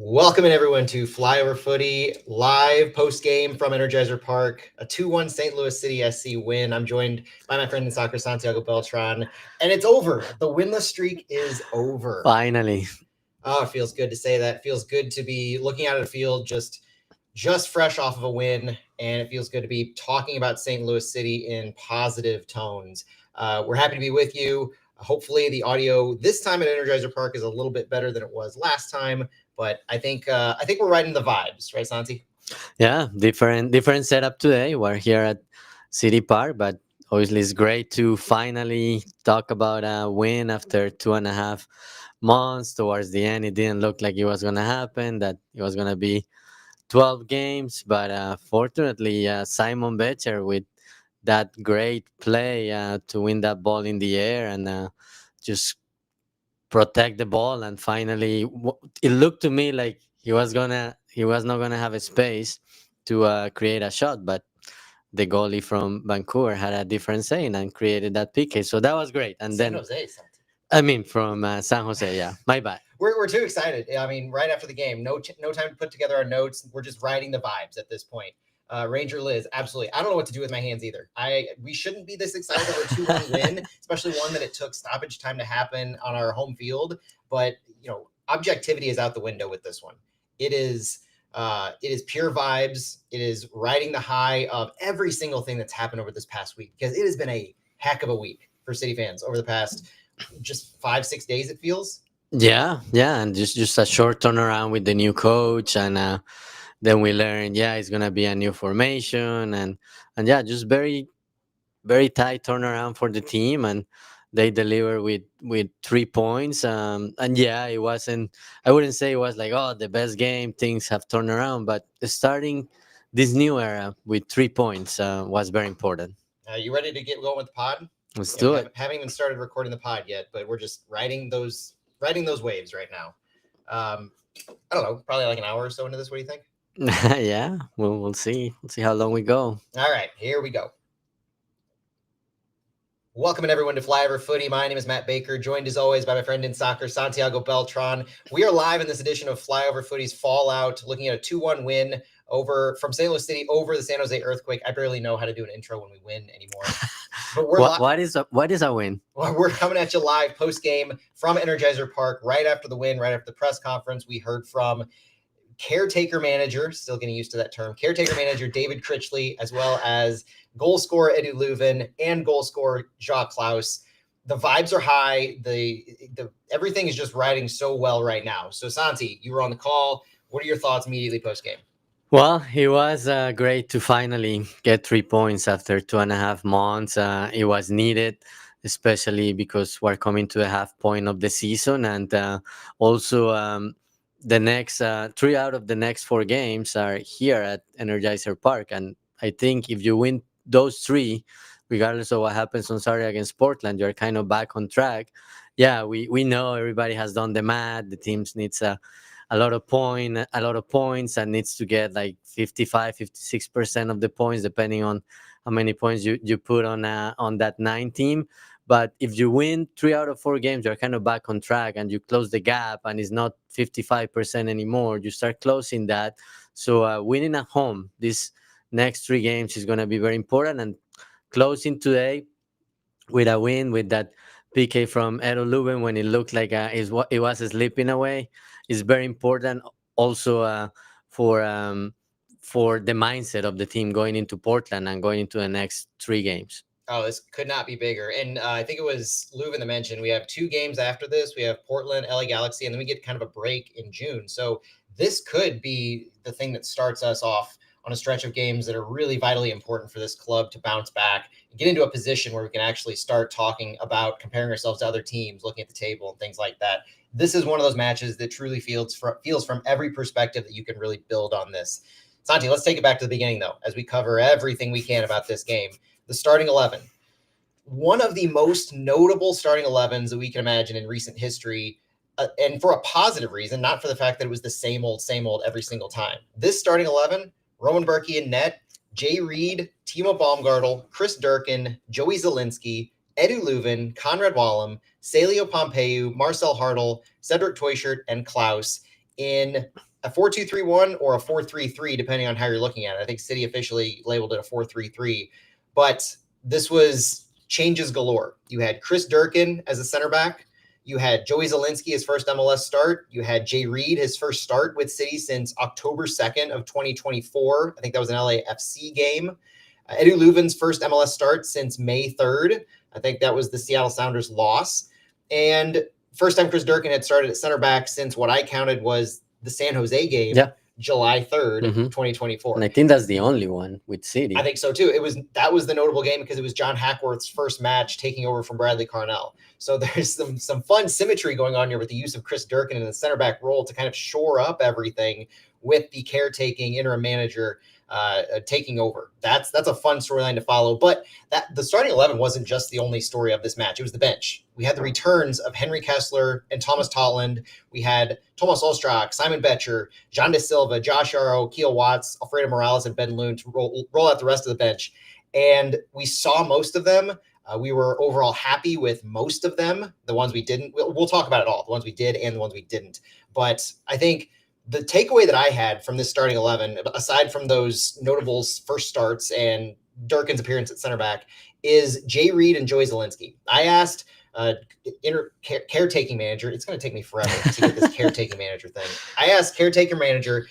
Welcome in everyone to Flyover Footy live post game from Energizer Park, a 2-1 St. Louis City SC win. I'm joined by my friend in soccer, Santiago Beltran, and it's over. The winless streak is over. Finally. Oh, it feels good to say that. It feels good to be looking out at a field just fresh off of a win, and it feels good to be talking about St. Louis City in positive tones. We're happy to be with you. Hopefully, the audio this time at Energizer Park is a little bit better than it was last time. But I think we're riding the vibes, right, Santi? Yeah, different setup today. We're here at City Park, but obviously it's great to finally talk about a win after 2.5 months. Towards the end, it didn't look like it was gonna happen. That it was gonna be 12 games, but fortunately, Simon Becher with that great play to win that ball in the air and just protect the ball. And finally, it looked to me like he was not gonna have a space to create a shot, but the goalie from Vancouver had a different saying and created that PK. So that was great. And San then Jose, Santi. I mean from San Jose, yeah, my bad. We're too excited. I mean, right after the game, no time to put together our notes. We're just riding the vibes at this point. Ranger Liz, absolutely. I don't know what to do with my hands either. We shouldn't be this excited over a 2-1 win, especially one that it took stoppage time to happen on our home field. But objectivity is out the window with this one. It is pure vibes. It is riding the high of every single thing that's happened over this past week, because it has been a heck of a week for City fans over the past just 5-6 days, it feels. Yeah, and just a short turnaround with the new coach, and then we learned, yeah, it's gonna be a new formation, and yeah, just very tight turnaround for the team, and they deliver with 3 points. And yeah, it wasn't. I wouldn't say it was like, oh, the best game. Things have turned around, but starting this new era with 3 points was very important. You ready to get going with the pod? Let's do it. Haven't even started recording the pod yet, but we're just riding those waves right now. I don't know, probably like an hour or so into this. What do you think? Yeah, we'll see. We'll see how long we go. All right, here we go. Welcome everyone to Flyover Footy. My name is Matt Baker, joined as always by my friend in soccer, Santiago Beltran. We are live in this edition of Flyover Footy's Fallout, looking at a 2-1 win from St. Louis City over the San Jose Earthquake. I barely know how to do an intro when we win anymore. But what is a win? Well, we're coming at you live post game from Energizer Park, right after the win, right after the press conference. We heard from caretaker manager, still getting used to that term, caretaker manager David Critchley, as well as goal scorer Edu Leuven and goal scorer Jacques Klaus. The vibes are high. The everything is just riding so well right now. So Santi, you were on the call. What are your thoughts immediately post game? Well, it was great to finally get 3 points after 2.5 months. It was needed, especially because we're coming to the half point of the season, and also the next 3 out of the next 4 games are here at Energizer Park. And I think if you win those three, regardless of what happens on Saturday against Portland, you're kind of back on track. Yeah, we know everybody has done the math. The teams needs a lot of points, and needs to get like 55-56% of the points, depending on how many points you put on that 9 team. But if you win 3 out of 4 games, you're kind of back on track, and you close the gap, and it's not 55% anymore. You start closing that. So winning at home this next 3 games is going to be very important, and closing today with a win with that PK from Edo Leuven when it looked like it was slipping away is very important. Also for the mindset of the team going into Portland and going into the next 3 games. Oh, this could not be bigger. And I think it was Leuven that mentioned we have 2 games after this. We have Portland, LA Galaxy, and then we get kind of a break in June. So this could be the thing that starts us off on a stretch of games that are really vitally important for this club to bounce back and get into a position where we can actually start talking about comparing ourselves to other teams, looking at the table and things like that. This is one of those matches that truly feels from every perspective that you can really build on this. Santi, let's take it back to the beginning, though, as we cover everything we can about this game. The starting 11, one of the most notable starting 11s that we can imagine in recent history, and for a positive reason, not for the fact that it was the same old every single time. This starting 11, Roman Berkey in net, Jay Reed, Timo Baumgartel, Chris Durkin, Joey Zielinski, Edu Leuven, Conrad Wallem, Celio Pompeu, Marcel Hartl, Cedric Teuchert, and Klaus in a 4-2-3-1 or a 4-3-3, depending on how you're looking at it. I think City officially labeled it a 4-3-3, but this was changes galore. You had Chris Durkin as a center back. You had Joey Zielinski, his first MLS start. You had Jay Reid, his first start with City since October 2nd of 2024. I think that was an LAFC game. Edu Leuven's first MLS start since May 3rd. I think that was the Seattle Sounders loss. And first time Chris Durkin had started at center back since what I counted was the San Jose game, Yeah. July 3rd, Mhm. 2024. And I think that's the only one with City. I think so too. That was the notable game because it was John Hackworth's first match taking over from Bradley Carnell. So there's some fun symmetry going on here with the use of Chris Durkin in the center back role to kind of shore up everything with the caretaking interim manager taking over. That's a fun storyline to follow. But that the starting 11 wasn't just the only story of this match. It was the bench. We had the returns of Henry Kessler and Thomas Totland. We had Thomas Ostrak, Simon Betcher, John De Silva, Josh Yarrow, Keel Watts, Alfredo Morales, and Ben Loon to roll out the rest of the bench. And we saw most of them. We were overall happy with most of them. The ones we didn't, we'll talk about it all, the ones we did and the ones we didn't. But I think the takeaway that I had from this starting 11, aside from those notable first starts and Durkin's appearance at center back, is Jay Reid and Joey Zielinski. I asked caretaking manager, it's going to take me forever to get this caretaking manager thing. I asked caretaker manager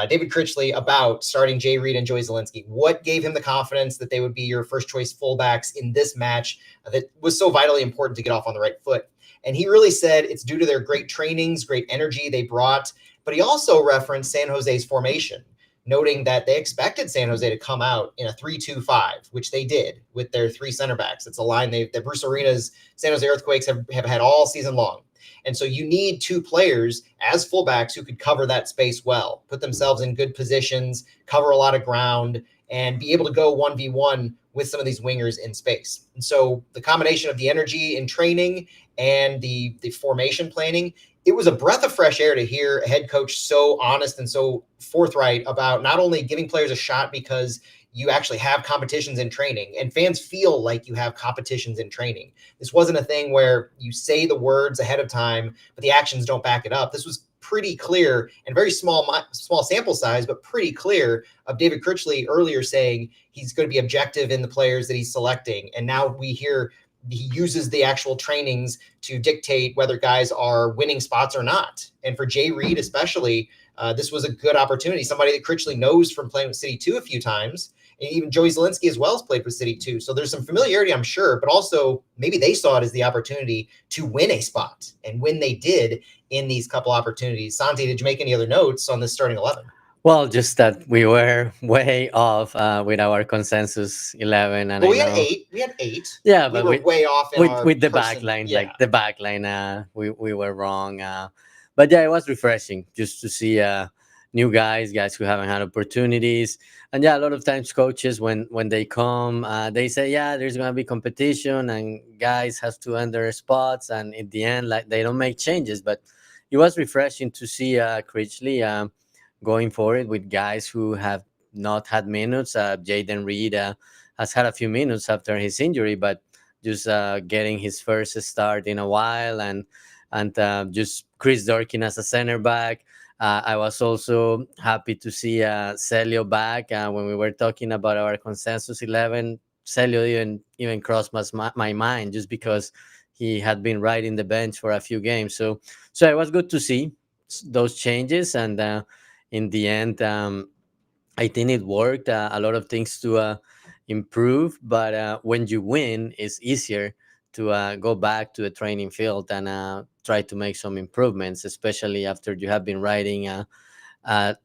David Critchley about starting Jay Reid and Joey Zielinski. What gave him the confidence that they would be your first choice fullbacks in this match that was so vitally important to get off on the right foot? And he really said it's due to their great trainings, great energy they brought. But he also referenced San Jose's formation, noting that they expected San Jose to come out in a 3-2-5, which they did with their three center backs. It's a line that Bruce Arena's San Jose Earthquakes have had all season long. And so you need two players as fullbacks who could cover that space well, put themselves in good positions, cover a lot of ground, and be able to go 1v1 with some of these wingers in space. And so the combination of the energy in training and the formation planning, it was a breath of fresh air to hear a head coach so honest and so forthright about not only giving players a shot because you actually have competitions in training and fans feel like you have competitions in training. This wasn't a thing where you say the words ahead of time, but the actions don't back it up. This was pretty clear and very small sample size, but pretty clear of David Critchley earlier saying he's going to be objective in the players that he's selecting. And now we hear he uses the actual trainings to dictate whether guys are winning spots or not. And for Jay Reid, especially, this was a good opportunity. Somebody that Critchley knows from playing with City 2 a few times. And even Joey Zielinski as well has played with City 2. So there's some familiarity, I'm sure, but also maybe they saw it as the opportunity to win a spot. And when they did in these couple opportunities. Santi, did you make any other notes on this starting 11? Well, just that we were way off with our consensus 11, and well, we had 8. We had 8. Yeah, we but were way off in with the back line, yeah. like the back line, we were wrong. But yeah, it was refreshing just to see new guys who haven't had opportunities. And yeah, a lot of times coaches when they come, they say, yeah, there's gonna be competition and guys have to earn their spots, and in the end, like they don't make changes. But it was refreshing to see Critchley going for it with guys who have not had minutes. Jaden Reed has had a few minutes after his injury, but just getting his first start in a while, and just Chris Durkin as a center back. I was also happy to see Celio back. When we were talking about our consensus 11, Celio even crossed my mind just because he had been riding the bench for a few games. So it was good to see those changes, and in the end, I think it worked. A lot of things to improve, but when you win, it's easier to go back to the training field and try to make some improvements, especially after you have been riding a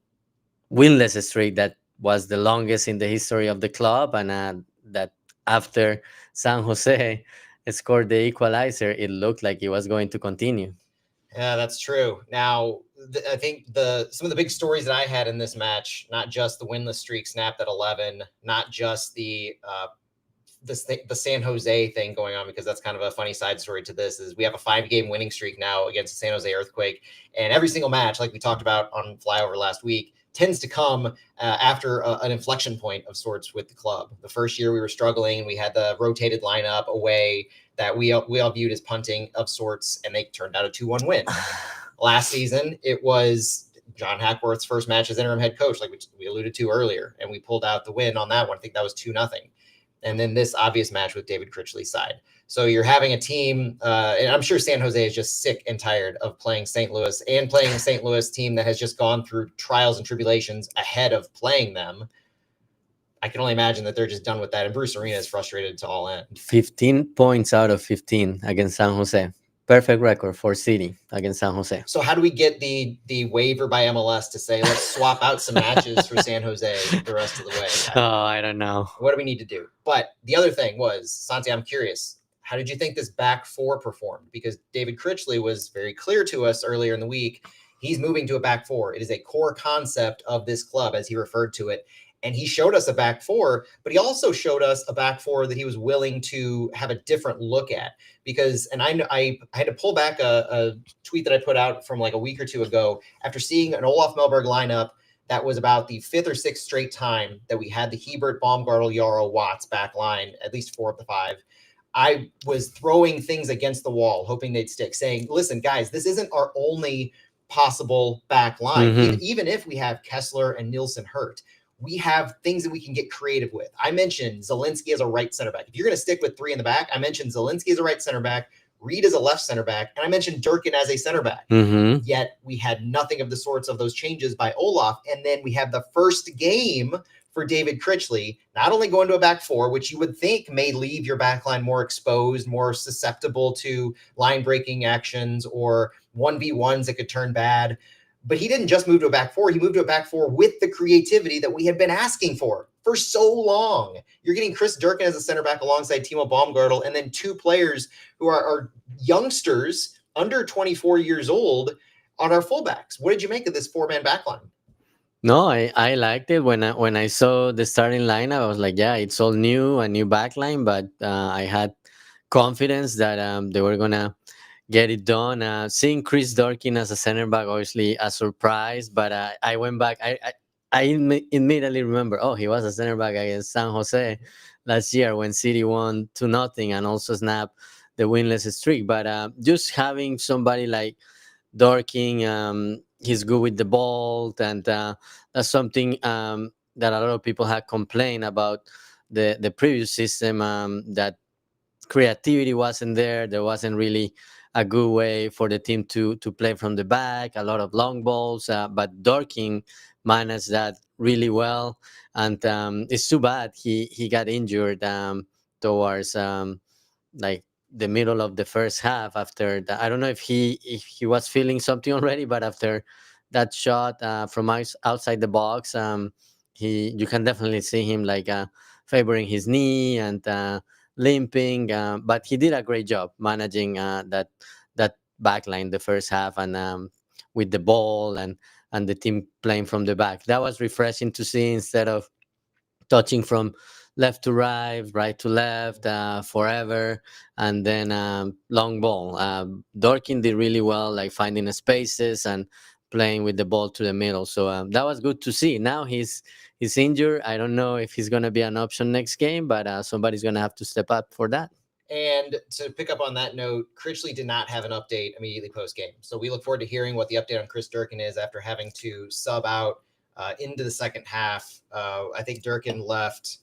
winless streak that was the longest in the history of the club, and that after San Jose scored the equalizer, it looked like it was going to continue. Yeah, that's true. Now, I think some of the big stories that I had in this match, not just the winless streak snapped at 11, not just the San Jose thing going on, because that's kind of a funny side story to this, is we have a 5-game winning streak now against the San Jose Earthquake. And every single match, like we talked about on Flyover last week, tends to come after an inflection point of sorts with the club. The first year we were struggling, we had the rotated lineup away that we all viewed as punting of sorts, and they turned out a 2-1 win. Last season, it was John Hackworth's first match as interim head coach, like we alluded to earlier, and we pulled out the win on that one. I think that was 2-0. And then this obvious match with David Critchley's side. So you're having a team, and I'm sure San Jose is just sick and tired of playing St. Louis and playing a St. Louis team that has just gone through trials and tribulations ahead of playing them. I can only imagine that they're just done with that. And Bruce Arena is frustrated to all end. 15 points out of 15 against San Jose. Perfect record for City against San Jose. So how do we get the waiver by MLS to say, let's swap out some matches for San Jose the rest of the way? I don't know. What do we need to do? But the other thing was, Santi, I'm curious, how did you think this back four performed? Because David Critchley was very clear to us earlier in the week. He's moving to a back four. It is a core concept of this club, as he referred to it. And he showed us a back four, but he also showed us a back four that he was willing to have a different look at. Because, and I had to pull back a tweet that I put out from like a week or two ago after seeing an Olaf Melberg lineup that was about the fifth or sixth straight time that we had the Hebert, Baumgartel, Yarrow, Watts back line, at least 4 of the 5. I was throwing things against the wall, hoping they'd stick, saying, listen, guys, this isn't our only possible back line. Even if we have Kessler and Nielsen hurt, we have things that we can get creative with. I mentioned Zielinski as a right center back. If you're going to stick with 3 in the back, I mentioned Zielinski as a right center back, Reed as a left center back, and I mentioned Durkin as a center back. Yet we had nothing of the sorts of those changes by Olaf. And then we have the first game for David Critchley, not only going to a back four, which you would think may leave your back line more exposed, more susceptible to line breaking actions or 1v1s that could turn bad. But he didn't just move to a back four. He moved to a back four with the creativity that we had been asking for so long. You're getting Chris Durkin as a center back alongside Timo Baumgartel, and then 2 players who are youngsters under 24 years old on our fullbacks. What did you make of this 4-man back line? No, I liked it when I saw the starting lineup. I was like, yeah, it's all new, a new backline, but I had confidence that they were gonna get it done. Seeing Chris Durkin as a center back, obviously a surprise, but I went back. I immediately remember, oh, he was a center back against San Jose last year when City won 2-0 and also snapped the winless streak. But just having somebody like Dorking, he's good with the ball, and that's something that a lot of people had complained about the previous system, that creativity wasn't there. There wasn't really a good way for the team to play from the back, a lot of long balls, but Dorking managed that really well. And it's too bad he got injured towards like the middle of the first half. After that, I don't know if he was feeling something already, but after that shot from outside the box, you can definitely see him like favoring his knee and limping, but he did a great job managing that back line the first half, and with the ball and the team playing from the back. That was refreshing to see, instead of touching from left to right, right to left, forever, and then long ball. Dorkin did really well, like finding the spaces and playing with the ball to the middle. So that was good to see. Now he's injured. I don't know if he's going to be an option next game, but somebody's going to have to step up for that. And to pick up on that note, Critchley did not have an update immediately post-game. So we look forward to hearing what the update on Chris Durkin is after having to sub out into the second half. I think Durkin left.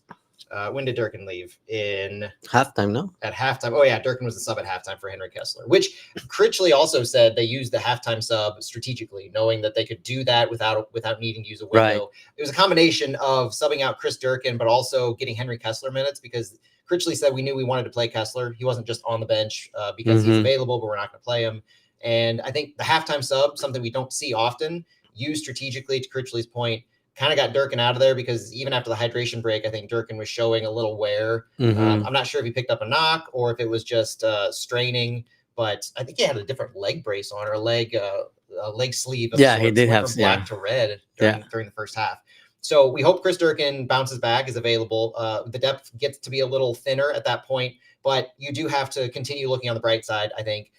When did Durkin leave? In halftime, no? At halftime. Oh, yeah, Durkin was the sub at halftime for Henry Kessler, which Critchley also said they used the halftime sub strategically, knowing that they could do that without needing to use a window. Right. It was a combination of subbing out Chris Durkin, but also getting Henry Kessler minutes, because Critchley said we knew we wanted to play Kessler. He wasn't just on the bench because he's available, but we're not going to play him. And I think the halftime sub, something we don't see often, used strategically, to Critchley's point, kind of got Durkin out of there, because even after the hydration break, I think Durkin was showing a little wear. I'm not sure if he picked up a knock or if it was just straining, but I think he had a different leg brace on, or a leg sleeve. Of sorts. He did have from black to red during the first half. So we hope Chris Durkin bounces back, is available. The depth gets to be a little thinner at that point, but you do have to continue looking on the bright side, I think.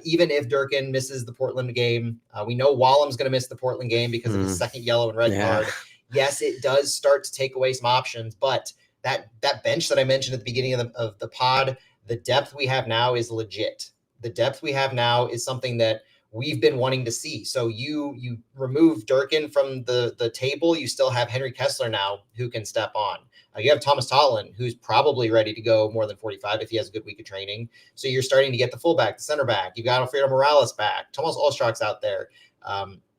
Even if Durkin misses the Portland game, we know Wallam's going to miss the Portland game because of his second yellow and red card. Yes, it does start to take away some options, but that bench that I mentioned at the beginning of the pod, the depth we have now is legit. The depth we have now is something that we've been wanting to see. So you remove Durkin from the table, you still have Henry Kessler now who can step on. You have Thomas Tolland, who's probably ready to go more than 45 if he has a good week of training. So you're starting to get the fullback, the center back. You've got Alfredo Morales back. Thomas Olstrock's out there.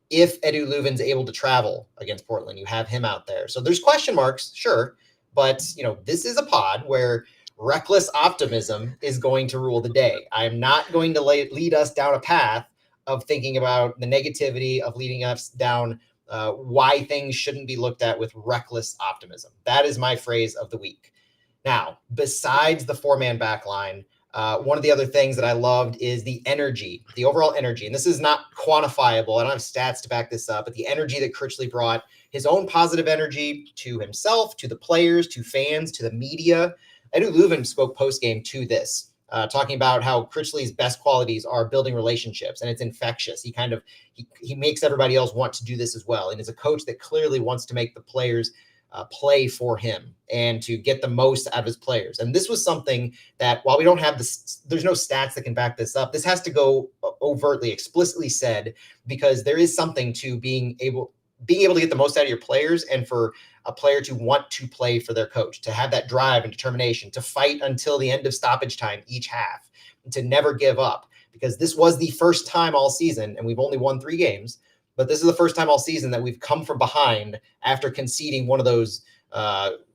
If Edu Leuven's able to travel against Portland, you have him out there. So there's question marks, sure. But, this is a pod where reckless optimism is going to rule the day. I'm not going to lead us down a path of thinking about the negativity, of leading us down why things shouldn't be looked at with reckless optimism. That is my phrase of the week. Now, besides the four-man back line, one of the other things that I loved is the energy, the overall energy. And this is not quantifiable. I don't have stats to back this up, but the energy that Critchley brought, his own positive energy to himself, to the players, to fans, to the media. Edu Leuven spoke post-game to this, talking about how Critchley's best qualities are building relationships, and it's infectious. He makes everybody else want to do this as well, and is a coach that clearly wants to make the players play for him and to get the most out of his players. And this was something that, while we don't have this, there's no stats that can back this up. This has to go overtly, explicitly said, because there is something to being able to get the most out of your players, and for a player to want to play for their coach, to have that drive and determination, to fight until the end of stoppage time each half, and to never give up. Because this was the first time all season, and we've only won 3 games, but this is the first time all season that we've come from behind after conceding one of those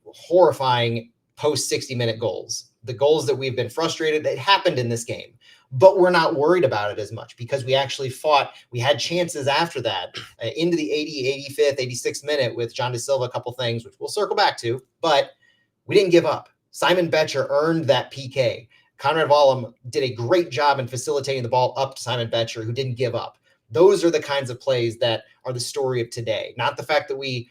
horrifying post 60-minute goals. The goals that we've been frustrated, that happened in this game. But we're not worried about it as much because we actually fought. We had chances after that into the 80, 85th, 86th minute with John De Silva, a couple things, which we'll circle back to, but we didn't give up. Simon Betcher earned that PK. Conrad Vollum did a great job in facilitating the ball up to Simon Betcher, who didn't give up. Those are the kinds of plays that are the story of today, not the fact that we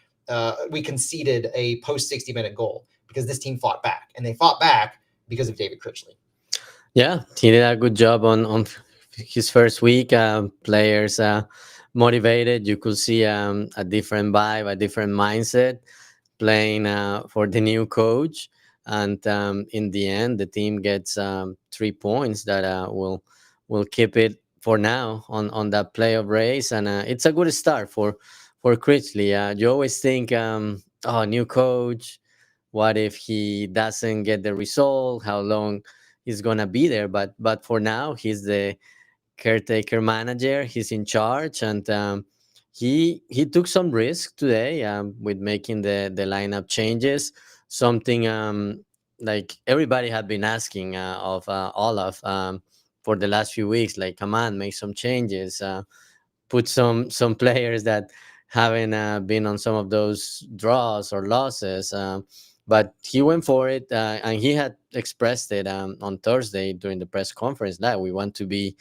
conceded a post 60-minute goal, because this team fought back, and they fought back because of David Critchley. Yeah, he did a good job on his first week. Players motivated. You could see a different vibe, a different mindset playing for the new coach. And in the end, the team gets 3 points that will keep it for now on that playoff race. And it's a good start for Critchley. You always think, oh, new coach. What if he doesn't get the result? How long he's gonna be there? But for now, he's the caretaker manager. He's in charge, and he took some risk today with making the lineup changes. Something like everybody had been asking of Olaf for the last few weeks. Like, come on, make some changes. Put some players that haven't been on some of those draws or losses. But he went for it, and he had expressed it on Thursday during the press conference that we want to be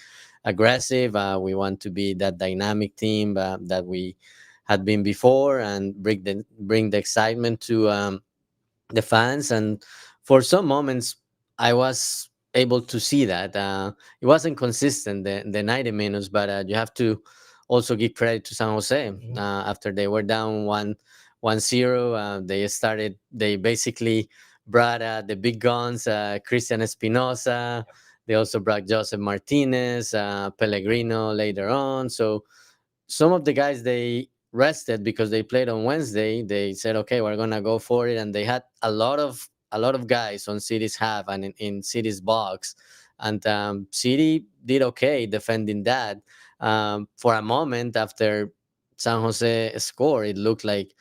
aggressive. We want to be that dynamic team that we had been before, and bring the excitement to the fans. And for some moments, I was able to see that it wasn't consistent the 90 minutes, but you have to also give credit to San Jose. After they were down 1-0, they basically brought the big guns, Christian Espinosa. They also brought Joseph Martinez, Pellegrino later on. So some of the guys they rested because they played on Wednesday. They said, okay, we're gonna go for it, and they had a lot of guys on City's half and in City's box, and City did okay defending that. For a moment after San Jose scored, it looked like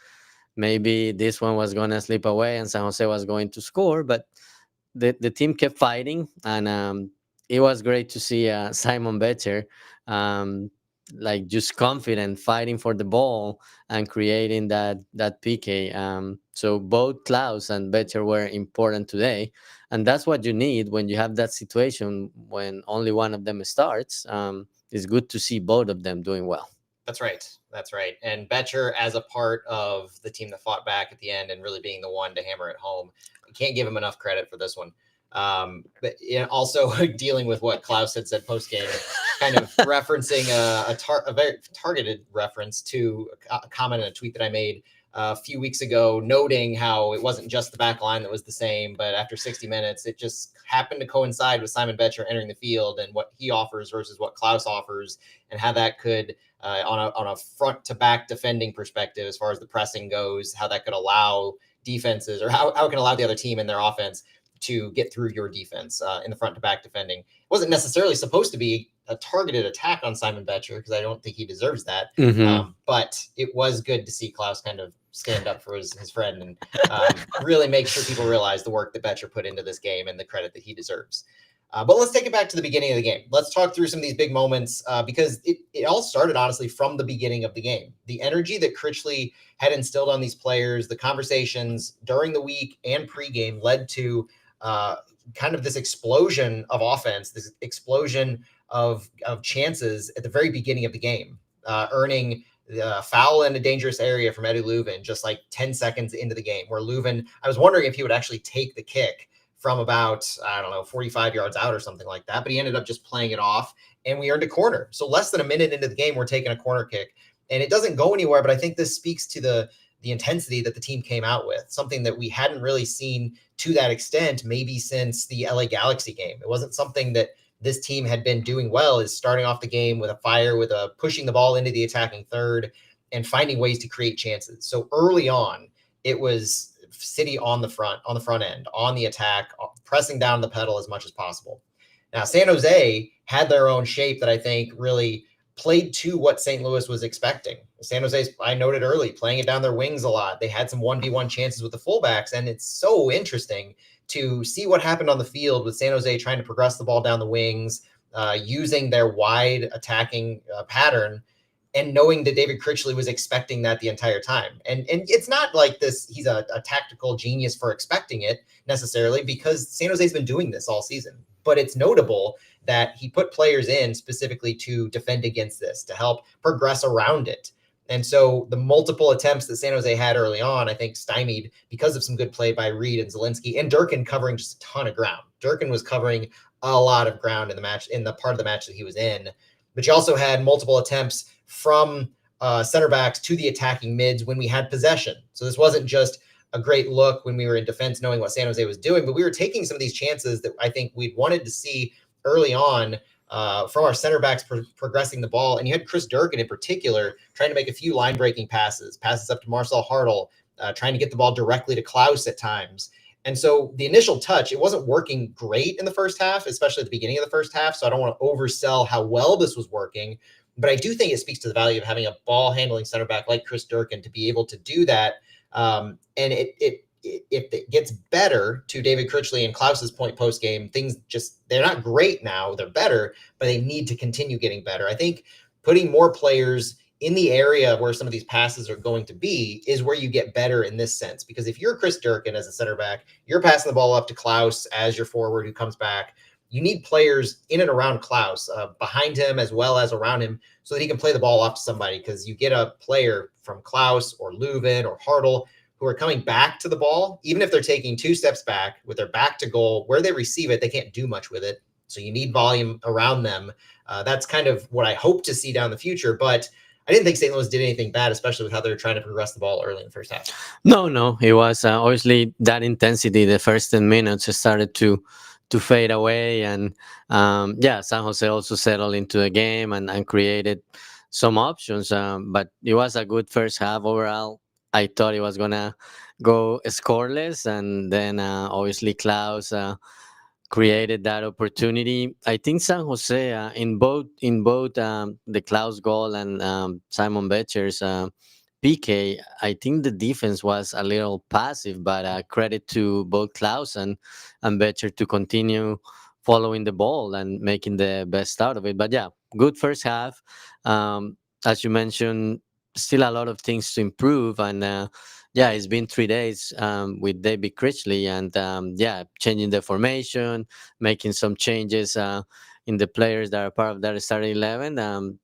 maybe this one was gonna slip away and San Jose was going to score, but the team kept fighting, and it was great to see Simon Betcher like just confident fighting for the ball and creating that PK. So both Klaus and Betcher were important today, and that's what you need when you have that situation when only one of them starts. It's good to see both of them doing well. That's right. That's right. And Betcher, as a part of the team that fought back at the end and really being the one to hammer it home, I can't give him enough credit for this one. But also dealing with what Klaus had said post game, kind of referencing a very targeted reference to a comment in a tweet that I made a few weeks ago, noting how it wasn't just the back line that was the same, but after 60 minutes, it just happened to coincide with Simon Betcher entering the field and what he offers versus what Klaus offers, and how that could, on a front to back defending perspective, as far as the pressing goes, how that could allow defenses, or how it can allow the other team in their offense to get through your defense in the front to back defending. It wasn't necessarily supposed to be a targeted attack on Simon Betcher, because I don't think he deserves that. Hmm. But it was good to see Klaus kind of stand up for his friend, and really make sure people realize the work that Betcher put into this game and the credit that he deserves. But let's take it back to the beginning of the game. Let's talk through some of these big moments, because it all started, honestly, from the beginning of the game. The energy that Critchley had instilled on these players, the conversations during the week and pregame, led to uh, kind of this explosion of offense, this explosion of chances at the very beginning of the game, earning the foul in a dangerous area from Eddie Leuven just like 10 seconds into the game, where Leuven, I was wondering if he would actually take the kick from about, I don't know, 45 yards out or something like that, but he ended up just playing it off, and we earned a corner. So less than a minute into the game, we're taking a corner kick, and it doesn't go anywhere, but I think this speaks to the intensity that the team came out with, something that we hadn't really seen to that extent maybe since the LA Galaxy game. It wasn't something that this team had been doing well, is starting off the game with a fire, with a pushing the ball into the attacking third and finding ways to create chances. So early on, it was City on the front end, on the attack, pressing down the pedal as much as possible. Now, San Jose had their own shape that I think really played to what St. Louis was expecting. San Jose, I noted early, playing it down their wings a lot. They had some 1v1 chances with the fullbacks, and it's so interesting to see what happened on the field with San Jose trying to progress the ball down the wings, using their wide attacking pattern, and knowing that David Critchley was expecting that the entire time. And it's not like this, he's a tactical genius for expecting it necessarily, because San Jose's been doing this all season. But it's notable that he put players in specifically to defend against this, to help progress around it. And so the multiple attempts that San Jose had early on, I think, stymied because of some good play by Reed and Zielinski, and Durkin covering just a ton of ground. Durkin was covering a lot of ground in the match, in the part of the match that he was in. But you also had multiple attempts from center backs to the attacking mids when we had possession. So this wasn't just a great look when we were in defense, knowing what San Jose was doing, but we were taking some of these chances that I think we'd wanted to see early on, from our center backs progressing the ball. And you had Chris Durkin in particular trying to make a few line breaking passes up to Marcel Hartl, trying to get the ball directly to Klaus at times. And so the initial touch, it wasn't working great in the first half, especially at the beginning of the first half. So I don't want to oversell how well this was working, but I do think it speaks to the value of having a ball handling center back like Chris Durkin to be able to do that. And if it gets better, to David Critchley and Klaus's point post game, things just, they're not great now, they're better, but they need to continue getting better. I think putting more players in the area where some of these passes are going to be is where you get better in this sense. Because if you're Chris Durkin as a center back, you're passing the ball up to Klaus as your forward who comes back. You need players in and around Klaus, behind him as well as around him, so that he can play the ball off to somebody. Because you get a player from Klaus or Leuven or Hartl who are coming back to the ball, even if they're taking two steps back with their back to goal, where they receive it, they can't do much with it. So you need volume around them. That's kind of what I hope to see down the future. But I didn't think St. Louis did anything bad, especially with how they were trying to progress the ball early in the first half. No, no, it was obviously that intensity. The first 10 minutes started to fade away, and yeah, San Jose also settled into the game and created some options. But it was a good first half overall. I thought it was gonna go scoreless, and then obviously Klaus created that opportunity. I think San Jose, in both the Klaus goal and Simon Betcher's PK, I think the defense was a little passive, but credit to both Klaus and Betcher to continue following the ball and making the best out of it. But yeah, good first half. As you mentioned, still a lot of things to improve, and yeah, it's been 3 days with David Critchley, and yeah, changing the formation, making some changes in the players that are part of that starting 11.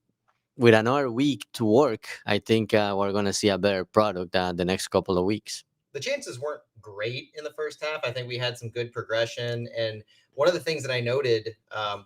With another week to work, I think we're going to see a better product the next couple of weeks. The chances weren't great in the first half. I think we had some good progression. And one of the things that I noted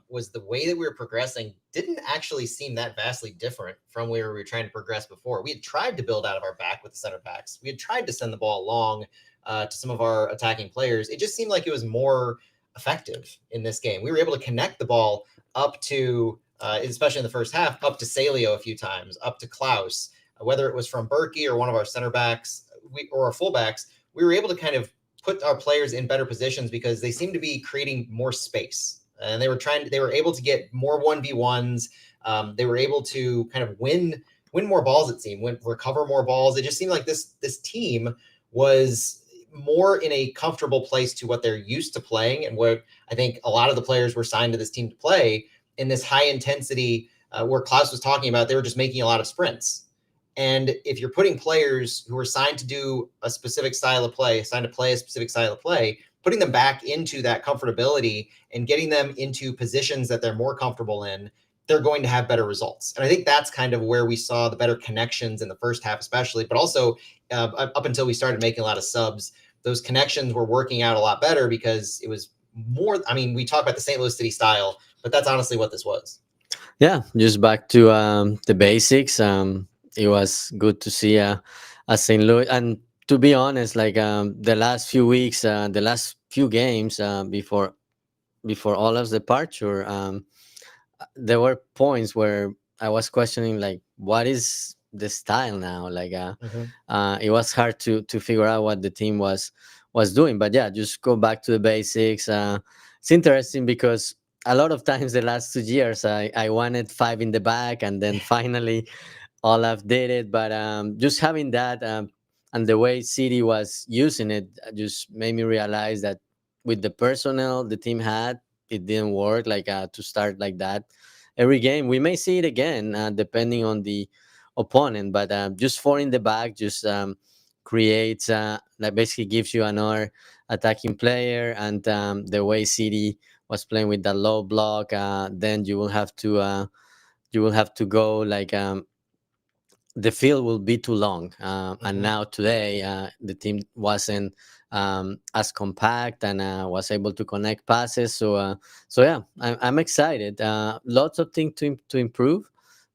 was the way that we were progressing didn't actually seem that vastly different from where we were trying to progress before. We had tried to build out of our back with the center backs. We had tried to send the ball long to some of our attacking players. It just seemed like it was more effective in this game. We were able to connect the ball up to, especially in the first half, up to Salio a few times, up to Klaus, whether it was from Berkey or one of our center backs or our fullbacks. We were able to kind of put our players in better positions because they seemed to be creating more space. And they were able to get more 1v1s. They were able to kind of win more balls, it seemed, recover more balls. It just seemed like this team was more in a comfortable place to what they're used to playing, and what I think a lot of the players were signed to this team to play in this high intensity, where Klaus was talking about, they were just making a lot of sprints. And if you're putting players who are signed to do a specific style of play, signed to play a specific style of play, putting them back into that comfortability and getting them into positions that they're more comfortable in, they're going to have better results. And I think that's kind of where we saw the better connections in the first half, especially, but also up until we started making a lot of subs, those connections were working out a lot better because it was more. I mean, we talk about the St. Louis City style, but that's honestly what this was. Yeah, just back to the basics. It was good to see a St. Louis, and to be honest, like the last few weeks, the last few games before Olaf's departure, there were points where I was questioning, like, what is the style now? Like, Mm-hmm. it was hard to figure out what the team was doing. But yeah, just go back to the basics. It's interesting because a lot of times the last 2 years, I wanted five in the back, and then finally Olaf did it. But just having that, and the way City was using it, just made me realize that with the personnel the team had, it didn't work, like to start like that every game. We may see it again, depending on the opponent, but just four in the back just creates, like, basically gives you another attacking player. And the way City was playing with the low block, then you will have to go, like, the field will be too long. And Mm-hmm. now today, the team wasn't as compact, and was able to connect passes. So yeah, I'm excited. Lots of things to improve,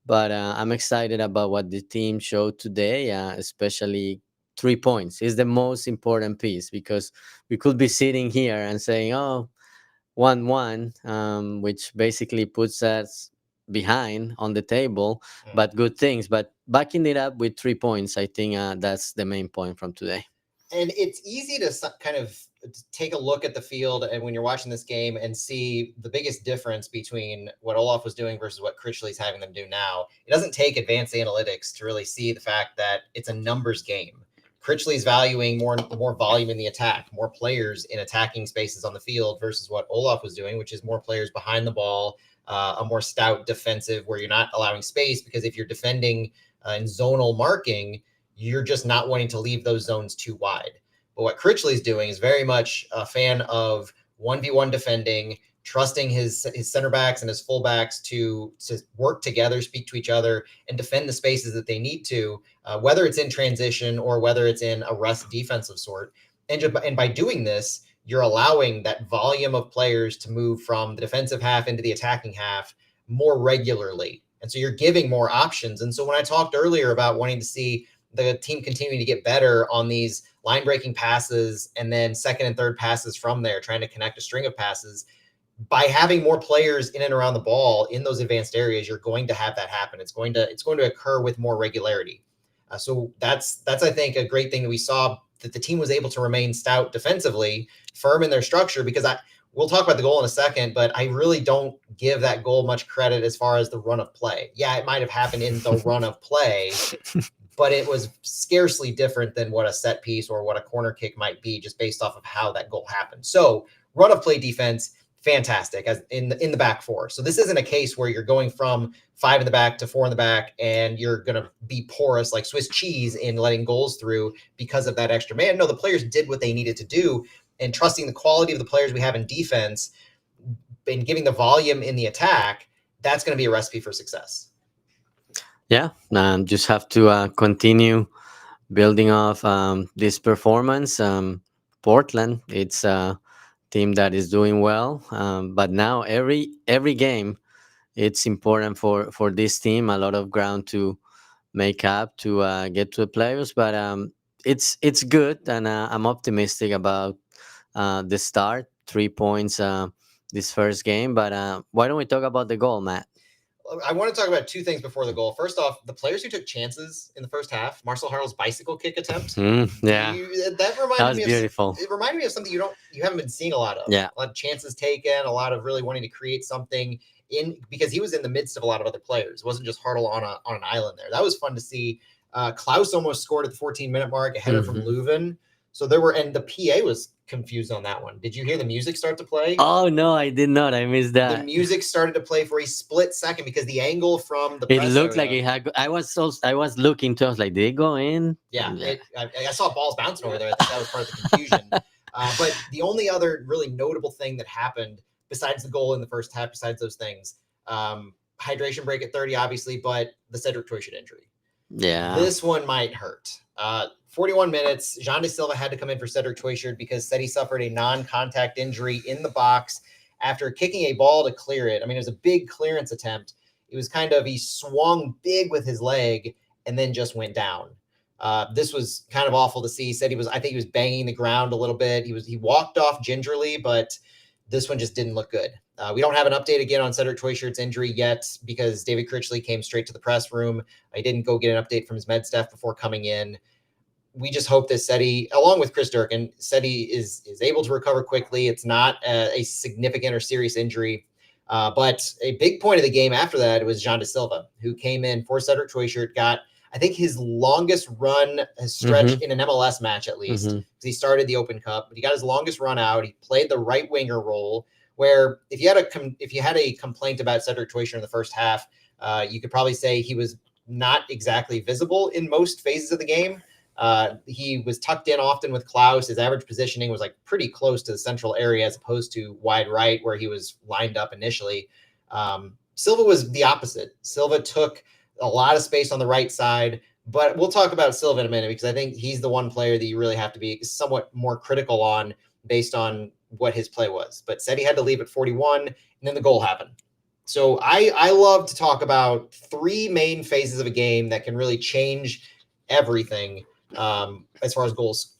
but I'm excited about what the team showed today, especially 3 points is the most important piece, because we could be sitting here and saying, oh, 1-1, which basically puts us behind on the table, but good things. But backing it up with 3 points, I think that's the main point from today. And it's easy to kind of take a look at the field and when you're watching this game and see the biggest difference between what Olaf was doing versus what Critchley's having them do now. It doesn't take advanced analytics to really see the fact that it's a numbers game. Critchley's valuing more volume in the attack, more players in attacking spaces on the field versus what Olaf was doing, which is more players behind the ball, a more stout defensive where you're not allowing space, because if you're defending in zonal marking, you're just not wanting to leave those zones too wide. But what Critchley's doing is very much a fan of 1v1 defending, trusting his center backs and his fullbacks to work together, speak to each other, and defend the spaces that they need to, whether it's in transition or whether it's in a rest defensive sort. And by doing this, you're allowing that volume of players to move from the defensive half into the attacking half more regularly. And so you're giving more options. And so when I talked earlier about wanting to see the team continuing to get better on these line breaking passes and then second and third passes from there, trying to connect a string of passes, by having more players in and around the ball in those advanced areas, you're going to have that happen. It's going to occur with more regularity. So that's I think a great thing that we saw, that the team was able to remain stout defensively, firm in their structure. Because we'll talk about the goal in a second, but I really don't give that goal much credit as far as the run of play. Yeah, it might have happened in the run of play, but it was scarcely different than what a set piece or what a corner kick might be, just based off of how that goal happened. So run of play defense, fantastic, as in the back four. So this isn't a case where you're going from five in the back to four in the back and you're going to be porous like Swiss cheese in letting goals through because of that extra man. No, the players did what they needed to do, and trusting the quality of the players we have in defense and giving the volume in the attack, that's going to be a recipe for success. Yeah, just have to continue building off this performance. Portland. It's a team that is doing well, but now every game it's important for this team. A lot of ground to make up to get to the playoffs, but it's good, and I'm optimistic about the start. 3 points this first game, but why don't we talk about the goal, Matt? I want to talk about two things before the goal. First off, the players who took chances in the first half. Marcel Harrell's bicycle kick attempt. Yeah, That that reminded was me of. beautiful. It reminded me of something you haven't been seeing a lot of. Yeah. A lot of chances taken, a lot of really wanting to create something in because he was in the midst of a lot of other players. It wasn't just Hartle on an island there. That was fun to see. Klaus almost scored at the 14-minute mark, a header from Leuven. So there were, and the PA was confused on that one. Did you hear the music start to play? Oh no, I did not. I missed The that. music started to play for a split second because the angle from the It press looked like area. it had. I was looking to. I was like, did it go in? Yeah, I saw balls bouncing over there. I think that was part of the confusion. But the only other really notable thing that happened besides the goal in the first half, besides those things, hydration break at 30, obviously, but the Cedric Toyshed injury. Yeah. This one might hurt. 41 minutes. Jean de Silva had to come in for Cedric Toyshed because said he suffered a non-contact injury in the box after kicking a ball to clear it. I mean, it was a big clearance attempt. It was he swung big with his leg and then just went down. This was kind of awful to see. He said I think he was banging the ground a little bit. He walked off gingerly, but this one just didn't look good. We don't have an update again on Cedric Toysherd's injury yet because David Critchley came straight to the press room. I didn't go get an update from his med staff before coming in. We just hope that Seti, along with Chris Durkin, Seti is able to recover quickly. It's not a significant or serious injury. But a big point of the game after that was Jean de Silva, who came in for Cedric Toyshed, got, I think, his longest run stretch in an MLS match, at least, because he started the Open Cup, but he got his longest run out. He played the right winger role, where if you had a complaint about Cedric Toyshed in the first half, you could probably say he was not exactly visible in most phases of the game. He was tucked in often with Klaus. His average positioning was like pretty close to the central area as opposed to wide right where he was lined up initially. Silva was the opposite. Silva took a lot of space on the right side, but we'll talk about Silva in a minute because I think he's the one player that you really have to be somewhat more critical on based on what his play was. But said he had to leave at 41, and then the goal happened. So I love to talk about three main phases of a game that can really change everything. As far as goals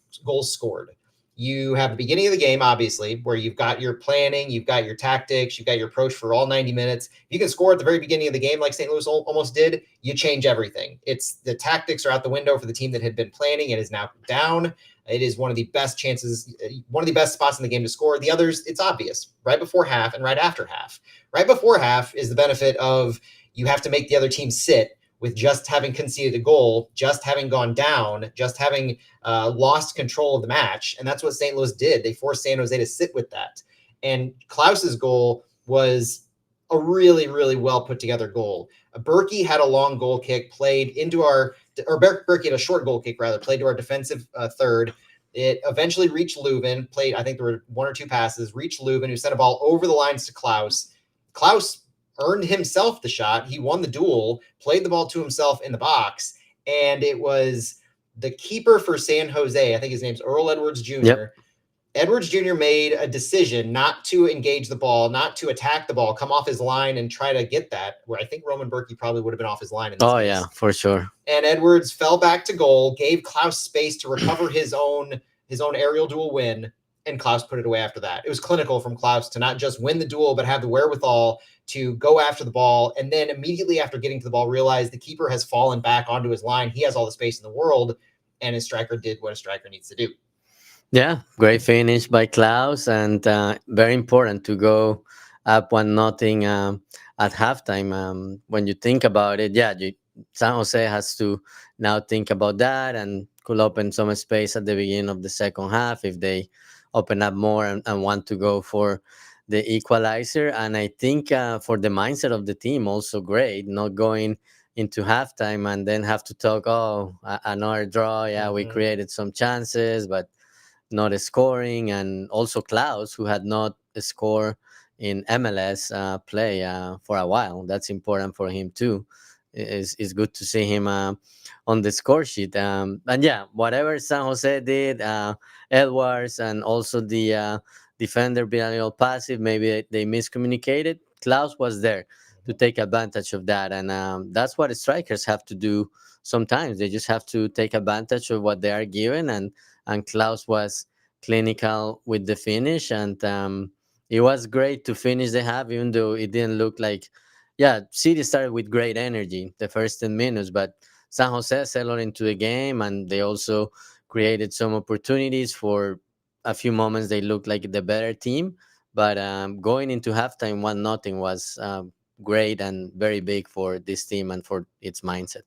scored, you have the beginning of the game, obviously, where you've got your planning, you've got your tactics, you've got your approach for all 90 minutes. If you can score at the very beginning of the game, like St. Louis almost did, you change everything. It's the tactics are out the window for the team that had been planning. It is now down. It is one of the best chances, one of the best spots in the game to score. The others, it's obvious, right before half and right after half. Right before half is the benefit of you have to make the other team sit with just having conceded a goal, just having gone down, just having lost control of the match. And that's what St. Louis did. They forced San Jose to sit with that. And Klaus's goal was a really, really well put together goal. Berkey had a long goal kick played into Berkey had a short goal kick, rather, played to our defensive third. It eventually reached Leuven, played, I think there were one or two passes, reached Leuven, who sent a ball over the lines to Klaus. Klaus earned himself the shot. He won the duel, played the ball to himself in the box, and it was the keeper for San Jose. I think his name's Earl Edwards Jr. Yep. Edwards Jr. made a decision not to engage the ball, not to attack the ball, come off his line and try to get that, where I think Roman Berkey probably would have been off his line in this case. Yeah, for sure. And Edwards fell back to goal, gave Klaus space to recover his own aerial duel win, and Klaus put it away after that. It was clinical from Klaus to not just win the duel, but have the wherewithal to go after the ball, and then immediately after getting to the ball, realize the keeper has fallen back onto his line. He has all the space in the world, and his striker did what a striker needs to do. Yeah, great finish by Klaus, and very important to go up 1-0 at halftime. When you think about it, San Jose has to now think about that and could open some space at the beginning of the second half if they open up more and want to go for the equalizer. And I think for the mindset of the team, also great, not going into halftime and then have to talk, another draw. Yeah, we created some chances, but not scoring. And also Klaus, who had not scored in MLS play for a while. That's important for him too. is good to see him on the score sheet. And yeah, whatever San Jose did, Edwards and also the defender being a little passive, maybe they miscommunicated. Klaus was there to Mhm. take advantage of that, and that's what strikers have to do. Sometimes they just have to take advantage of what they are given, and Klaus was clinical with the finish, and it was great to finish the half, even though it didn't look like. Yeah, City started with great energy the first 10 minutes, but San Jose settled into the game, and they also created some opportunities. For a few moments they looked like the better team, but going into halftime 1-0 was great and very big for this team and for its mindset.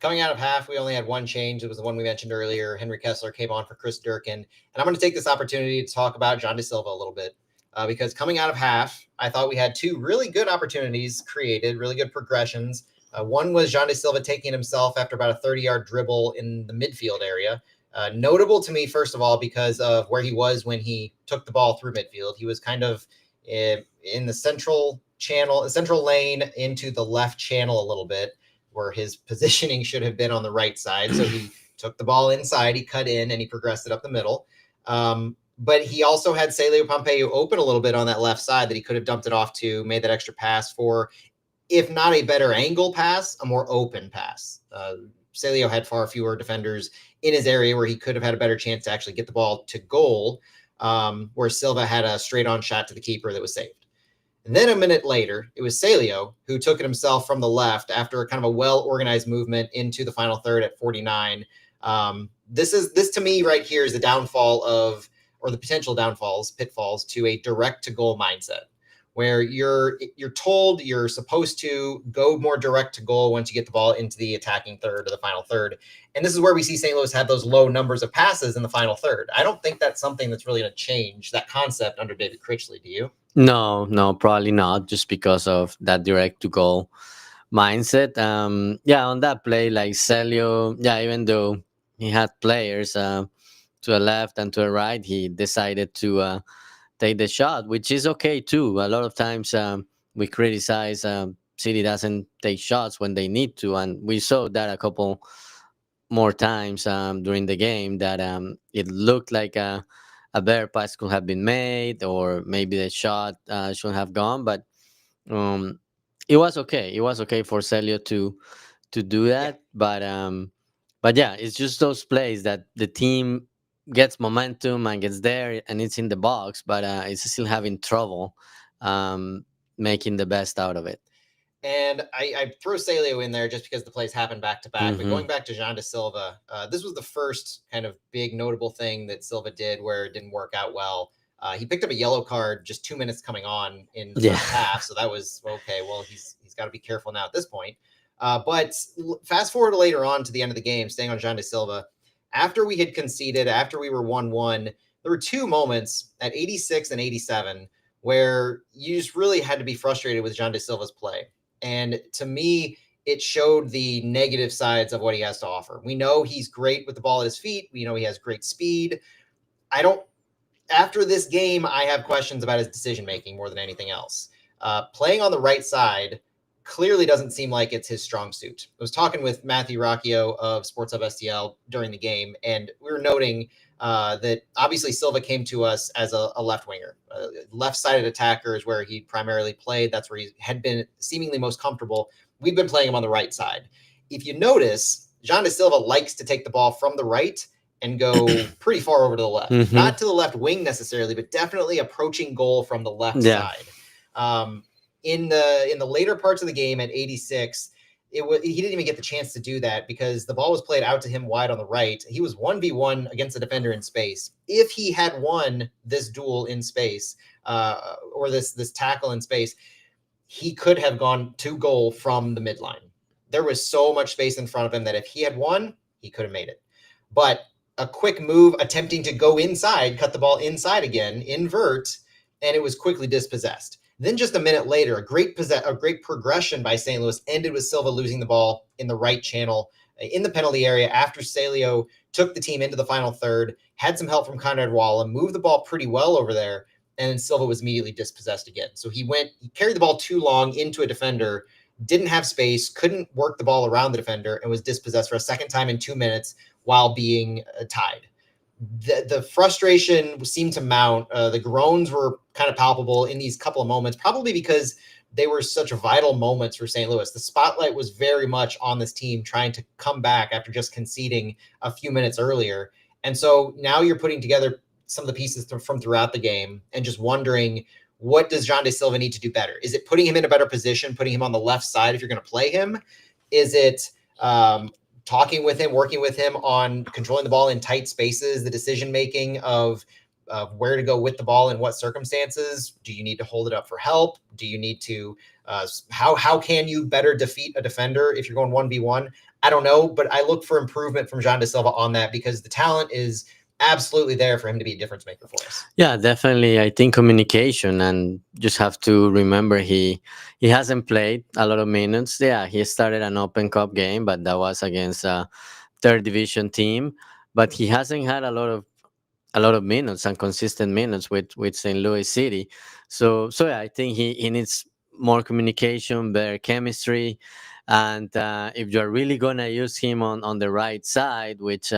Coming out of half, we only had one change. It was the one we mentioned earlier. Henry Kessler came on for Chris Durkin. And I'm going to take this opportunity to talk about John De Silva a little bit. Because coming out of half, I thought we had two really good opportunities created, really good progressions. One was John De Silva taking himself after about a 30-yard dribble in the midfield area. Notable to me, first of all, because of where he was when he took the ball through midfield. He was kind of in the central lane into the left channel a little bit, where his positioning should have been on the right side. So he took the ball inside, he cut in, and he progressed it up the middle. But he also had Celio Pompeu open a little bit on that left side that he could have dumped it off to, made that extra pass for, if not a better angle pass, a more open pass. Celio had far fewer defenders in his area where he could have had a better chance to actually get the ball to goal, where Silva had a straight-on shot to the keeper that was saved. And then a minute later, it was Celio who took it himself from the left after a kind of a well-organized movement into the final third at 49. This to me right here is the downfall of, or the potential pitfalls to a direct-to-goal mindset, where you're told you're supposed to go more direct to goal once you get the ball into the attacking third or the final third. And this is where we see St. Louis have those low numbers of passes in the final third. I don't think that's something that's really going to change that concept under David Critchley. Do you? No, no, probably not, just because of that direct to goal mindset. Yeah, on that play, like Celio, yeah, even though he had players to the left and to the right, he decided to take the shot, which is okay too. A lot of times we criticize City doesn't take shots when they need to, and we saw that a couple more times during the game, that it looked like a better pass could have been made, or maybe the shot should have gone, but um, it was okay. It was okay for Celio to do Yeah. that, but yeah, it's just those plays that the team gets momentum and gets there and it's in the box, but it's still having trouble um, making the best out of it. And I throw Celio in there just because the plays happened back to back. But Hmm. going back to Jean de Silva, this was the first kind of big notable thing that Silva did where it didn't work out well. He picked up a yellow card just 2 minutes coming on in the Yeah. first half, so that was okay. Well, he's got to be careful now at this point. But fast forward later on to the end of the game, staying on Jean de Silva. After we had conceded, after we were 1-1, there were two moments at 86 and 87 where you just really had to be frustrated with Jean de Silva's play. And to me, it showed the negative sides of what he has to offer. We know he's great with the ball at his feet. We know he has great speed. I don't, after this game, I have questions about his decision making more than anything else. Playing on the right side clearly doesn't seem like it's his strong suit. I was talking with Matthew Rocchio of Sports Hub STL during the game, and we were noting that obviously Silva came to us as a left winger. Left-sided attacker is where he primarily played. That's where he had been seemingly most comfortable. We've been playing him on the right side. If you notice, Jean de Silva likes to take the ball from the right and go pretty far over to the left. Hmm. Not to the left wing necessarily, but definitely approaching goal from the left Yeah. side. In the later parts of the game at 86, he didn't even get the chance to do that because the ball was played out to him wide on the right. He was 1v1 against a defender in space. If he had won this duel in space, or this tackle in space, he could have gone to goal from the midline. There was so much space in front of him that if he had won, he could have made it. But a quick move attempting to go inside, cut the ball inside again, invert, and it was quickly dispossessed. Then just a minute later, a great progression by St. Louis ended with Silva losing the ball in the right channel in the penalty area after Celio took the team into the final third, had some help from Conrad Walla, moved the ball pretty well over there, and then Silva was immediately dispossessed again. So he carried the ball too long into a defender, didn't have space, couldn't work the ball around the defender, and was dispossessed for a second time in 2 minutes while being tied. The frustration seemed to mount. The groans were kind of palpable in these couple of moments, probably because they were such vital moments for St. Louis. The spotlight was very much on this team trying to come back after just conceding a few minutes earlier. And so now you're putting together some of the pieces from throughout the game and just wondering, what does John De Silva need to do better? Is it putting him in a better position, putting him on the left side if you're going to play him? Is it talking with him, working with him on controlling the ball in tight spaces, the decision making of where to go with the ball in what circumstances? Do you need to hold it up for help? Do you need to how can you better defeat a defender if you're going 1v1? I don't know, but I look for improvement from John De Silva on that because the talent is absolutely there for him to be a difference maker for us. Yeah, definitely. I think communication, and just have to remember he hasn't played a lot of minutes. Yeah, he started an Open Cup game, but that was against a third division team. But he hasn't had a lot of minutes and consistent minutes with St. Louis City. So yeah, I think he needs more communication, better chemistry, and if you're really gonna use him on the right side, which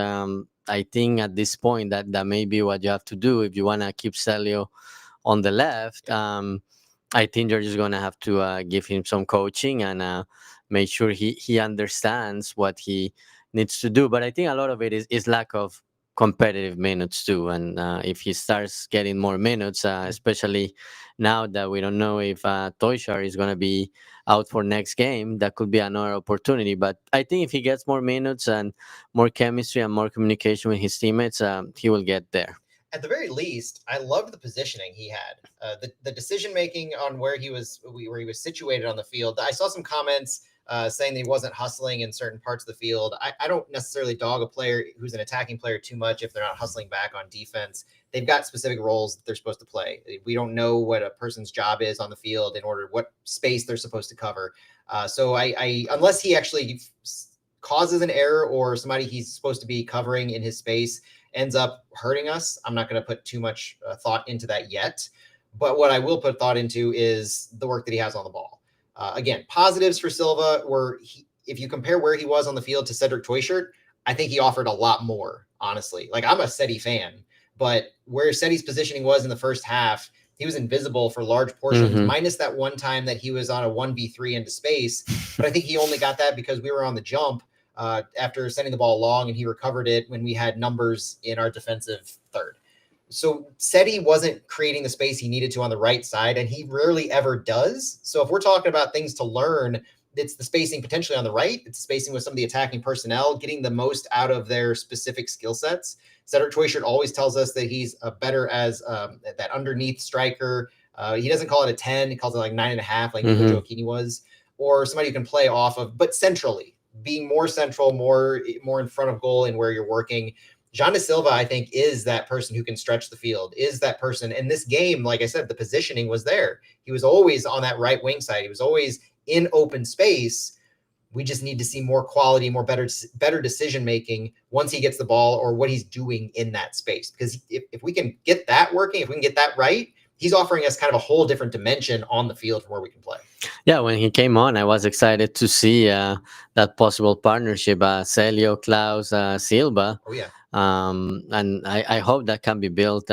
I think at this point that may be what you have to do if you wanna keep Celio on the left. I think you're just gonna have to give him some coaching and make sure he understands what he needs to do. But I think a lot of it is lack of competitive minutes too. And if he starts getting more minutes, especially now that we don't know if Toyshar is going to be out for next game, that could be another opportunity. But I think if he gets more minutes and more chemistry and more communication with his teammates, he will get there. At the very least, I loved the positioning he had. The decision making on where he was situated on the field. I saw some comments saying that he wasn't hustling in certain parts of the field. I don't necessarily dog a player who's an attacking player too much if they're not hustling back on defense. They've got specific roles that they're supposed to play. We don't know what a person's job is on the field in order what space they're supposed to cover. So I unless he actually causes an error or somebody he's supposed to be covering in his space ends up hurting us, I'm not going to put too much thought into that yet. But what I will put thought into is the work that he has on the ball. Again, positives for Silva were if you compare where he was on the field to Cedric Toyshirt, I think he offered a lot more, honestly. Like, I'm a Seti fan, but where Seti's positioning was in the first half, he was invisible for large portions, minus that one time that he was on a 1v3 into space. But I think he only got that because we were on the jump after sending the ball long, and he recovered it when we had numbers in our defensive third. So Seti wasn't creating the space he needed to on the right side, and he rarely ever does. So if we're talking about things to learn, it's the spacing potentially on the right. It's spacing with some of the attacking personnel, getting the most out of their specific skill sets. Cedric Toyshirt always tells us that he's better as that underneath striker. He doesn't call it a 10. He calls it like 9.5, like Nico Gioacchini was, or somebody you can play off of, but centrally, being more central, more in front of goal and where you're working. John De Silva, I think, is that person who can stretch the field, is that person. And this game, like I said, the positioning was there. He was always on that right wing side. He was always in open space. We just need to see more quality, more better decision-making once he gets the ball or what he's doing in that space. Because if we can get that working, if we can get that right, he's offering us kind of a whole different dimension on the field from where we can play. Yeah, when he came on, I was excited to see that possible partnership, Celio, Klaus, Silva. Oh, yeah. And I hope that can be built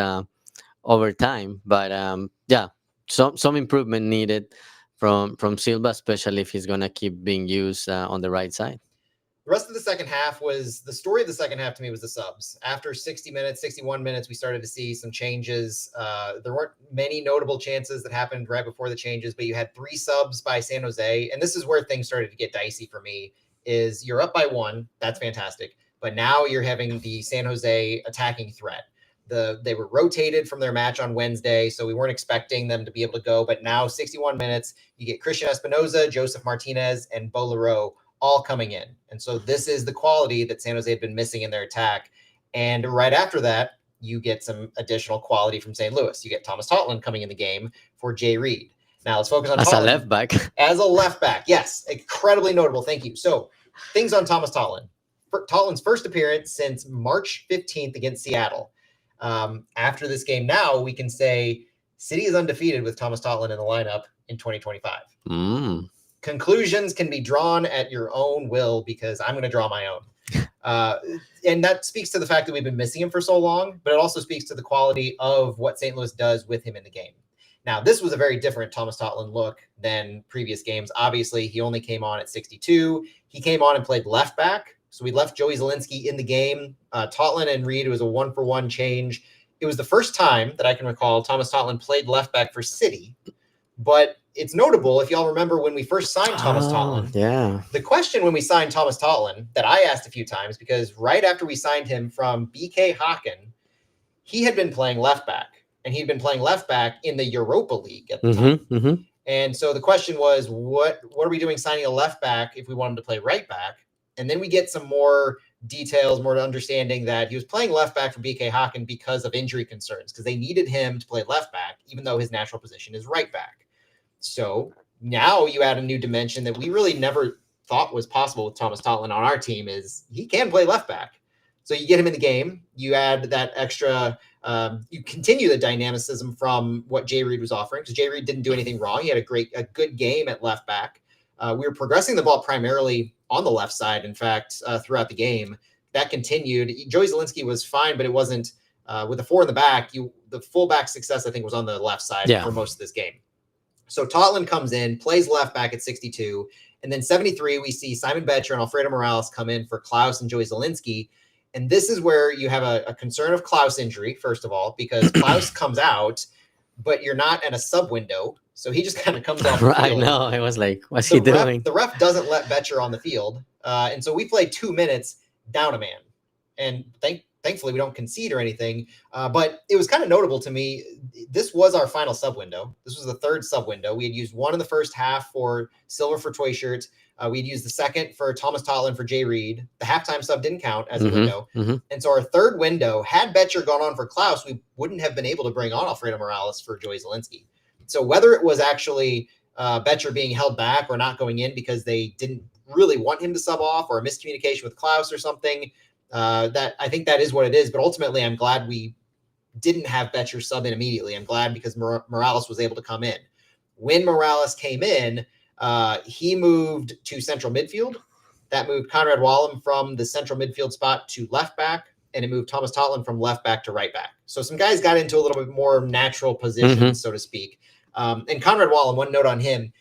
over time. But yeah, some improvement needed from Silva, especially if he's gonna keep being used on the right side. The rest of the second half was the story of the second half to me was the subs. After 60 minutes, 61 minutes, we started to see some changes. There weren't many notable chances that happened right before the changes, but you had 3 subs by San Jose. And this is where things started to get dicey for me is you're up by 1. That's fantastic. But now you're having the San Jose attacking threat. They were rotated from their match on Wednesday, so we weren't expecting them to be able to go. But now 61 minutes, you get Christian Espinoza, Joseph Martinez, and Bo Leroux all coming in. And so this is the quality that San Jose had been missing in their attack. And right after that, you get some additional quality from St. Louis. You get Thomas Totland coming in the game for Jay Reed. Now let's focus on as Totland. A left back. As a left back, yes. Incredibly notable. Thank you. So things on Thomas Totland. Totland's first appearance since March 15th against Seattle. After this game now, we can say City is undefeated with Thomas Totland in the lineup in 2025. conclusions can be drawn at your own will because I'm going to draw my own. And that speaks to the fact that we've been missing him for so long, but it also speaks to the quality of what St. Louis does with him in the game. Now, this was a very different Thomas Totland look than previous games. Obviously, he only came on at 62. He came on and played left back. So we left Joey Zielinski in the game. Totland and Reed, it was a 1-for-1 change. It was the first time that I can recall Thomas Totland played left back for City. But it's notable, if y'all remember when we first signed Thomas Totland, the question when we signed Thomas Totland that I asked a few times, because right after we signed him from BK Haken, he had been playing left back, and he'd been playing left back in the Europa League at the time. And so the question was, what are we doing signing a left back if we want him to play right back? And then we get some more details, more understanding that he was playing left back for BK Haken because of injury concerns, because they needed him to play left back, even though his natural position is right back. So now you add a new dimension that we really never thought was possible with Thomas Totland on our team, is he can play left back. So you get him in the game, you add that extra, you continue the dynamicism from what Jay Reed was offering, because Jay Reed didn't do anything wrong. He had a good game at left back. We were progressing the ball primarily on the left side, in fact, throughout the game. That continued. Joey Zielinski was fine, but it wasn't, with the four in the back, the fullback success, I think, was on the left side for most of this game. So Totland comes in, plays left back at 62. And then 73, we see Simon Betcher and Alfredo Morales come in for Klaus and Joey Zielinski. And this is where you have a concern of Klaus injury, first of all, because Klaus comes out, but you're not at a sub window. So he just kind of comes off the field. I know. I was like, what's he doing? The ref doesn't let Betcher on the field. And so we played 2 minutes down a man. And thankfully, we don't concede or anything. But it was kind of notable to me. This was our final sub window. This was the third sub window. We had used one in the first half for Silver for Toy Shirt. We'd used the second for Thomas Totland for Jay Reed. The halftime sub didn't count as a window. And so our third window, had Betcher gone on for Klaus, we wouldn't have been able to bring on Alfredo Morales for Joey Zielinski. So whether it was actually Betcher being held back or not going in because they didn't really want him to sub off, or a miscommunication with Klaus or something, that I think that is what it is. But ultimately, I'm glad we didn't have Betcher sub in immediately. I'm glad because Morales was able to come in. When Morales came in, he moved to central midfield. That moved Conrad Wallem from the central midfield spot to left back, and it moved Thomas Totland from left back to right back. So some guys got into a little bit more natural positions, so to speak. And Conrad Wallem, one note on him,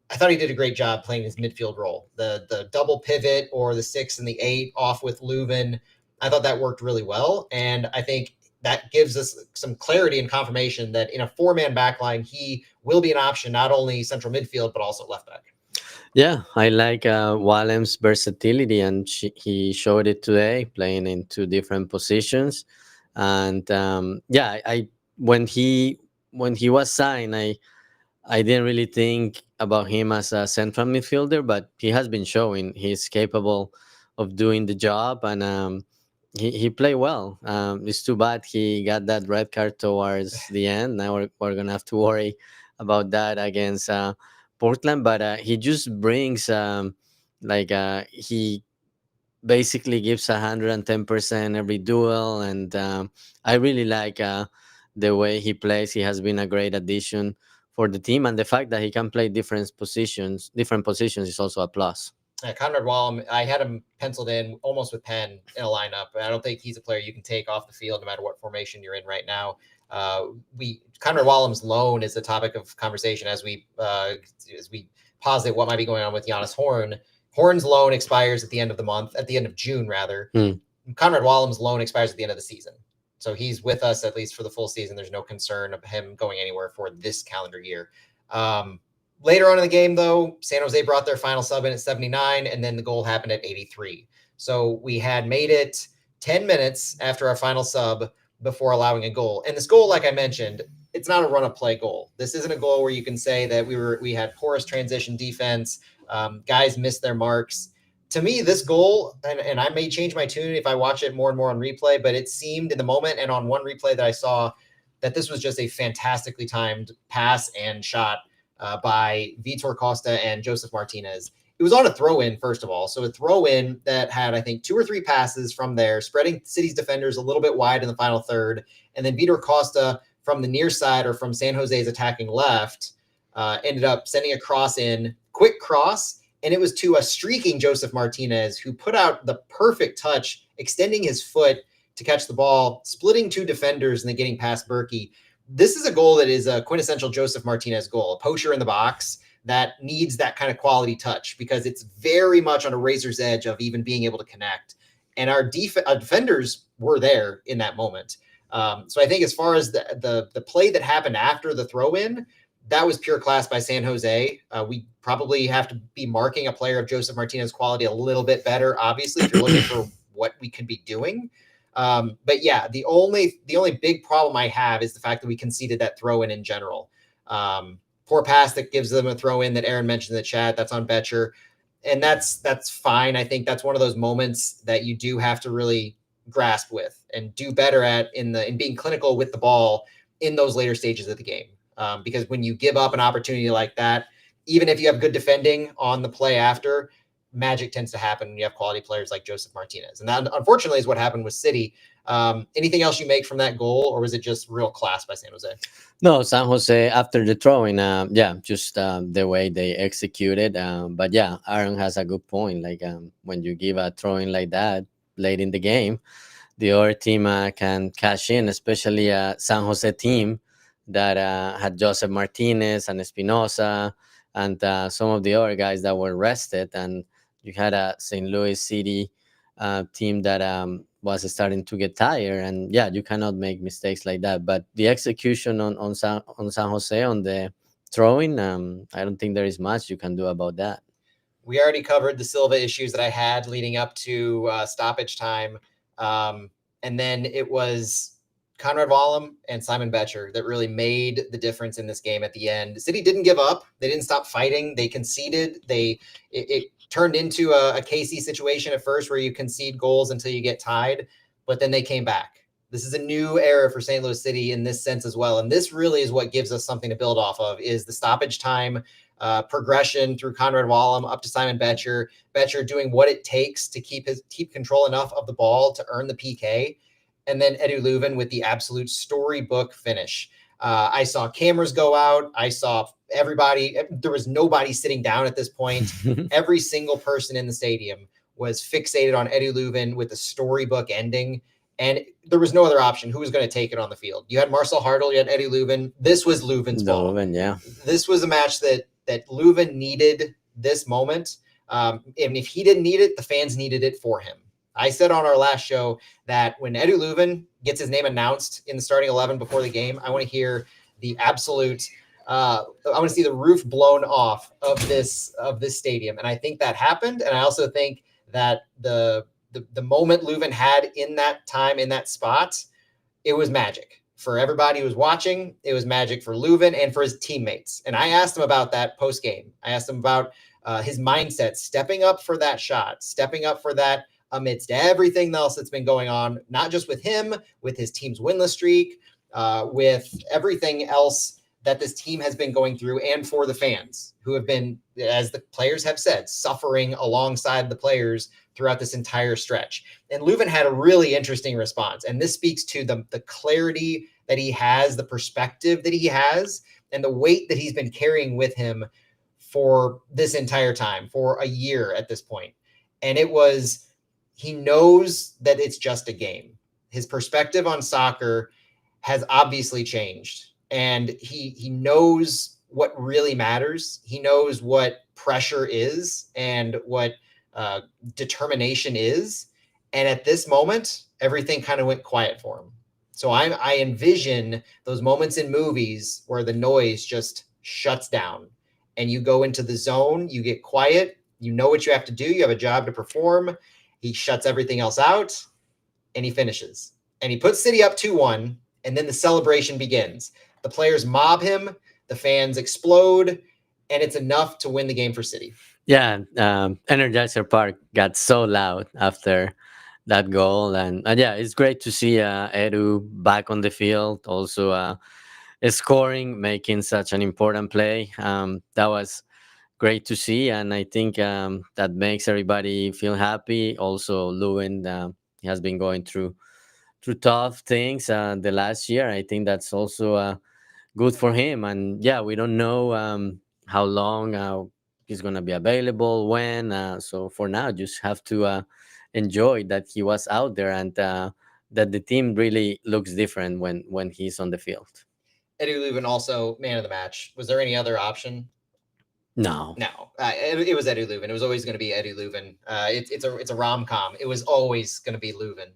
I thought he did a great job playing his midfield role. The double pivot or the 6 and the 8 off with Leuven, I thought that worked really well. And I think that gives us some clarity and confirmation that in a 4-man backline, he will be an option, not only central midfield, but also left back. Yeah, I like Wallem's versatility, and he showed it today, playing in 2 different positions. And I when he was signed, I didn't really think about him as a central midfielder, but he has been showing he's capable of doing the job, and he played well. It's too bad he got that red card towards the end. Now we're gonna have to worry about that against Portland, but he just brings he basically gives 110% every duel, and I really like the way he plays. He has been a great addition for the team, and the fact that he can play different positions is also a plus. Conrad Wallem, I had him penciled in almost with pen in a lineup. I don't think he's a player you can take off the field no matter what formation you're in right now. Conrad Wallem's loan is the topic of conversation as we posit what might be going on with Giannis Horn. Horn's loan expires at the end of June rather. Conrad Wallem's loan expires at the end of the season. So he's with us at least for the full season. There's no concern of him going anywhere for this calendar year. Later on in the game, though, San Jose brought their final sub in at 79, and then the goal happened at 83. So we had made it 10 minutes after our final sub before allowing a goal. And this goal, like I mentioned, it's not a run-up play goal. This isn't a goal where you can say that we had porous transition defense, guys missed their marks. To me, this goal, and I may change my tune if I watch it more and more on replay, but it seemed in the moment and on one replay that I saw that this was just a fantastically timed pass and shot by Vitor Costa and Joseph Martinez. It was on a throw-in, first of all. So a throw-in that had, I think, 2 or 3 passes from there, spreading City's defenders a little bit wide in the final third. And then Vitor Costa from the near side, or from San Jose's attacking left, ended up sending a cross in, quick cross, and it was to a streaking Joseph Martinez who put out the perfect touch, extending his foot to catch the ball, splitting two defenders, and then getting past Berkey. This is a goal that is a quintessential Joseph Martinez goal, a poacher in the box that needs that kind of quality touch because it's very much on a razor's edge of even being able to connect. And our defenders were there in that moment. So I think as far as the play that happened after the throw in, that was pure class by San Jose. We probably have to be marking a player of Joseph Martinez quality a little bit better, obviously, if you're looking for what we could be doing. But yeah, the only big problem I have is the fact that we conceded that throw in general. Poor pass that gives them a throw in that Aaron mentioned in the chat. That's on Betcher, and that's fine. I think that's one of those moments that you do have to really grasp with and do better at in being clinical with the ball in those later stages of the game. Because when you give up an opportunity like that, even if you have good defending on the play after, magic tends to happen when you have quality players like Joseph Martinez. And that, unfortunately, is what happened with City. Anything else you make from that goal, or was it just real class by San Jose? No, San Jose after the throwing, yeah, just the way they executed. But yeah, Aaron has a good point. Like when you give a throwing like that late in the game, the other team can cash in, especially a San Jose team that had Joseph Martinez and Espinosa and some of the other guys that were rested. And you had a St. Louis City team that was starting to get tired. And yeah, you cannot make mistakes like that. But the execution on San Jose on the throwing, I don't think there is much you can do about that. We already covered the Silva issues that I had leading up to stoppage time. And then it was Conrad Wallem and Simon Betcher that really made the difference in this game at the end. City didn't give up. They didn't stop fighting. They conceded. It turned into a Casey situation at first where you concede goals until you get tied, but then they came back. This is a new era for St. Louis City in this sense as well. And this really is what gives us something to build off of is the stoppage time progression through Conrad Wallem up to Simon Betcher. Betcher doing what it takes to keep control enough of the ball to earn the PK. And then Edu Leuven with the absolute storybook finish. I saw cameras go out. I saw everybody. There was nobody sitting down at this point. Every single person in the stadium was fixated on Edu Leuven with the storybook ending. And there was no other option. Who was going to take it on the field? You had Marcel Hartl, you had Edu Leuven. This was Leuven's ball. Leuven, yeah. This was a match that Leuven needed this moment. And if he didn't need it, the fans needed it for him. I said on our last show that when Edu Leuven gets his name announced in the starting 11 before the game, I want to hear the absolute I want to see the roof blown off of this stadium. And I think that happened. And I also think that the moment Leuven had in that time, in that spot, it was magic. For everybody who was watching, it was magic for Leuven and for his teammates. And I asked him about that post-game. I asked him about his mindset, stepping up for that shot, stepping up for that amidst everything else that's been going on, not just with him, with his team's winless streak, with everything else that this team has been going through, and for the fans who have been, as the players have said, suffering alongside the players throughout this entire stretch. And Leuven had a really interesting response. And this speaks to the clarity that he has, the perspective that he has, and the weight that he's been carrying with him for this entire time, for a year at this point. And it was, he knows that it's just a game. His perspective on soccer has obviously changed. And he knows what really matters. He knows what pressure is and what determination is. And at this moment, everything kind of went quiet for him. So I envision those moments in movies where the noise just shuts down and you go into the zone, you get quiet, you know what you have to do, you have a job to perform. He shuts everything else out and he finishes. And he puts City up 2-1, and then the celebration begins. The players mob him, the fans explode, and it's enough to win the game for City. Yeah, Energizer Park got so loud after that goal, and yeah, it's great to see Edu back on the field, also scoring, making such an important play. That was great to see, and I think that makes everybody feel happy. Also, Lewin he has been going through tough things the last year. I think that's also good for him. And yeah, we don't know how long he's gonna be available, when. So for now, just have to enjoy that he was out there, and that the team really looks different when he's on the field. Eddie Leuven also man of the match. Was there any other option? No. No, it was Eddie Leuven. It was always going to be Eddie Leuven. It's a rom com. It was always going to be Leuven.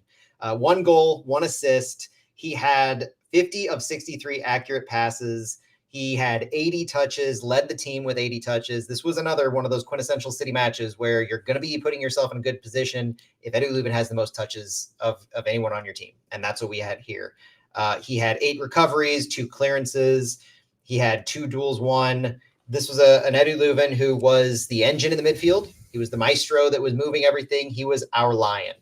1 goal, 1 assist. He had 50 of 63 accurate passes. He had 80 touches, led the team with 80 touches. This was another one of those quintessential City matches where you're going to be putting yourself in a good position if Eddie Leuven has the most touches of anyone on your team. And that's what we had here. He had 8 recoveries, 2 clearances. He had 2 duels won. This was an Edu Leuven who was the engine in the midfield. He was the maestro that was moving everything. He was our lion.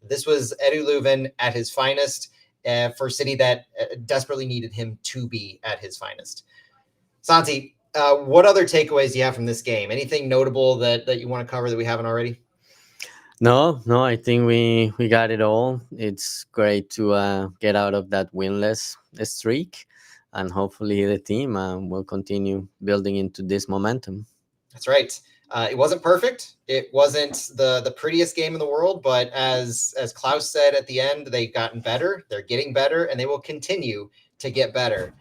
This was Edu Leuven at his finest for a City that desperately needed him to be at his finest. Santi, what other takeaways do you have from this game? Anything notable that you want to cover that we haven't already? No, no, I think we got it all. It's great to get out of that winless streak, and hopefully the team will continue building into this momentum. That's right. It wasn't perfect. It wasn't the prettiest game in the world, but as Klaus said at the end, they've gotten better. They're getting better, and they will continue to get better.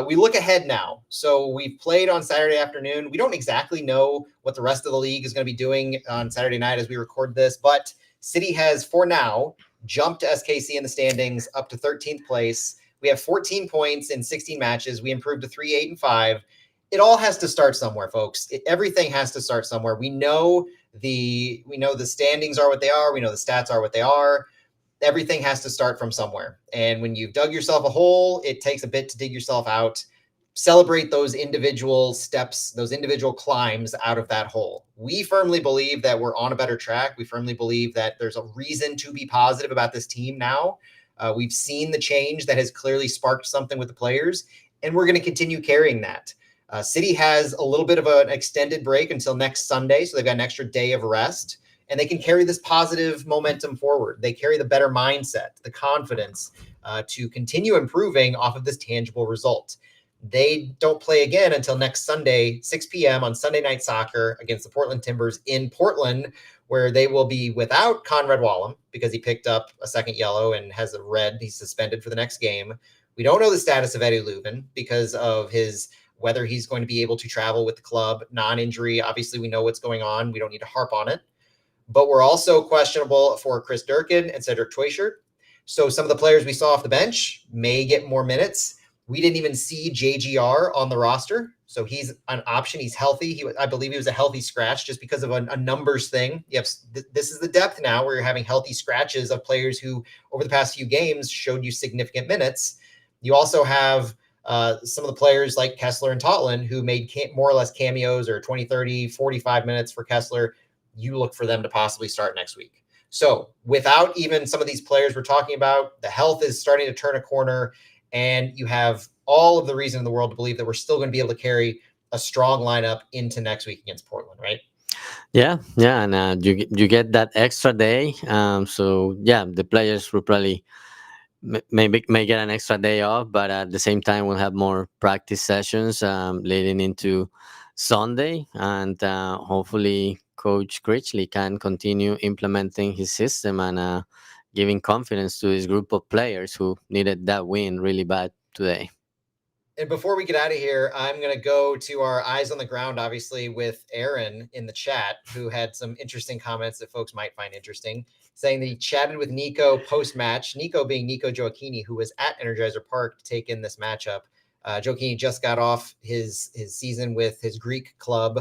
We look ahead now. So we've played on Saturday afternoon. We don't exactly know what the rest of the league is going to be doing on Saturday night as we record this, but City has, for now, jumped SKC in the standings up to 13th place. We have 14 points in 16 matches. We improved to 3-8-5. It all has to start somewhere, folks. Everything has to start somewhere. We know the standings are what they are. We know the stats are what they are. Everything has to start from somewhere. And when you've dug yourself a hole, it takes a bit to dig yourself out. Celebrate those individual steps, those individual climbs out of that hole. We firmly believe that we're on a better track. We firmly believe that there's a reason to be positive about this team now. We've seen the change that has clearly sparked something with the players, and we're going to continue carrying that. City has a little bit of an extended break until next Sunday, so they've got an extra day of rest, and they can carry this positive momentum forward. They carry the better mindset, the confidence to continue improving off of this tangible result. They don't play again until next Sunday, 6 p.m. on Sunday Night Soccer against the Portland Timbers in Portland, where they will be without Conrad Wallum because he picked up a second yellow and has a red. He's suspended for the next game. We don't know the status of Eddie Leuven because of whether he's going to be able to travel with the club, non-injury. Obviously, we know what's going on. We don't need to harp on it. But we're also questionable for Chris Durkin and Cedric Teuchert. So some of the players we saw off the bench may get more minutes. We didn't even see JGR on the roster. So he's an option. He's healthy. I believe he was a healthy scratch just because of a numbers thing. This is the depth now where you're having healthy scratches of players who over the past few games showed you significant minutes. You also have some of the players like Kessler and Totland who made more or less cameos, or 20, 30, 45 minutes for Kessler. You look for them to possibly start next week. So without even some of these players we're talking about, the health is starting to turn a corner, and you have all of the reason in the world to believe that we're still going to be able to carry a strong lineup into next week against Portland, right? Yeah, yeah, and you get that extra day. So yeah, the players will probably maybe may get an extra day off, but at the same time we'll have more practice sessions leading into Sunday, and hopefully Coach Critchley can continue implementing his system and giving confidence to his group of players who needed that win really bad today. And before we get out of here, I'm going to go to our eyes on the ground, obviously, with Aaron in the chat, who had some interesting comments that folks might find interesting, saying that he chatted with Nico post-match, Nico being Nico Gioacchini, who was at Energizer Park to take in this matchup. Gioacchini just got off his season with his Greek club,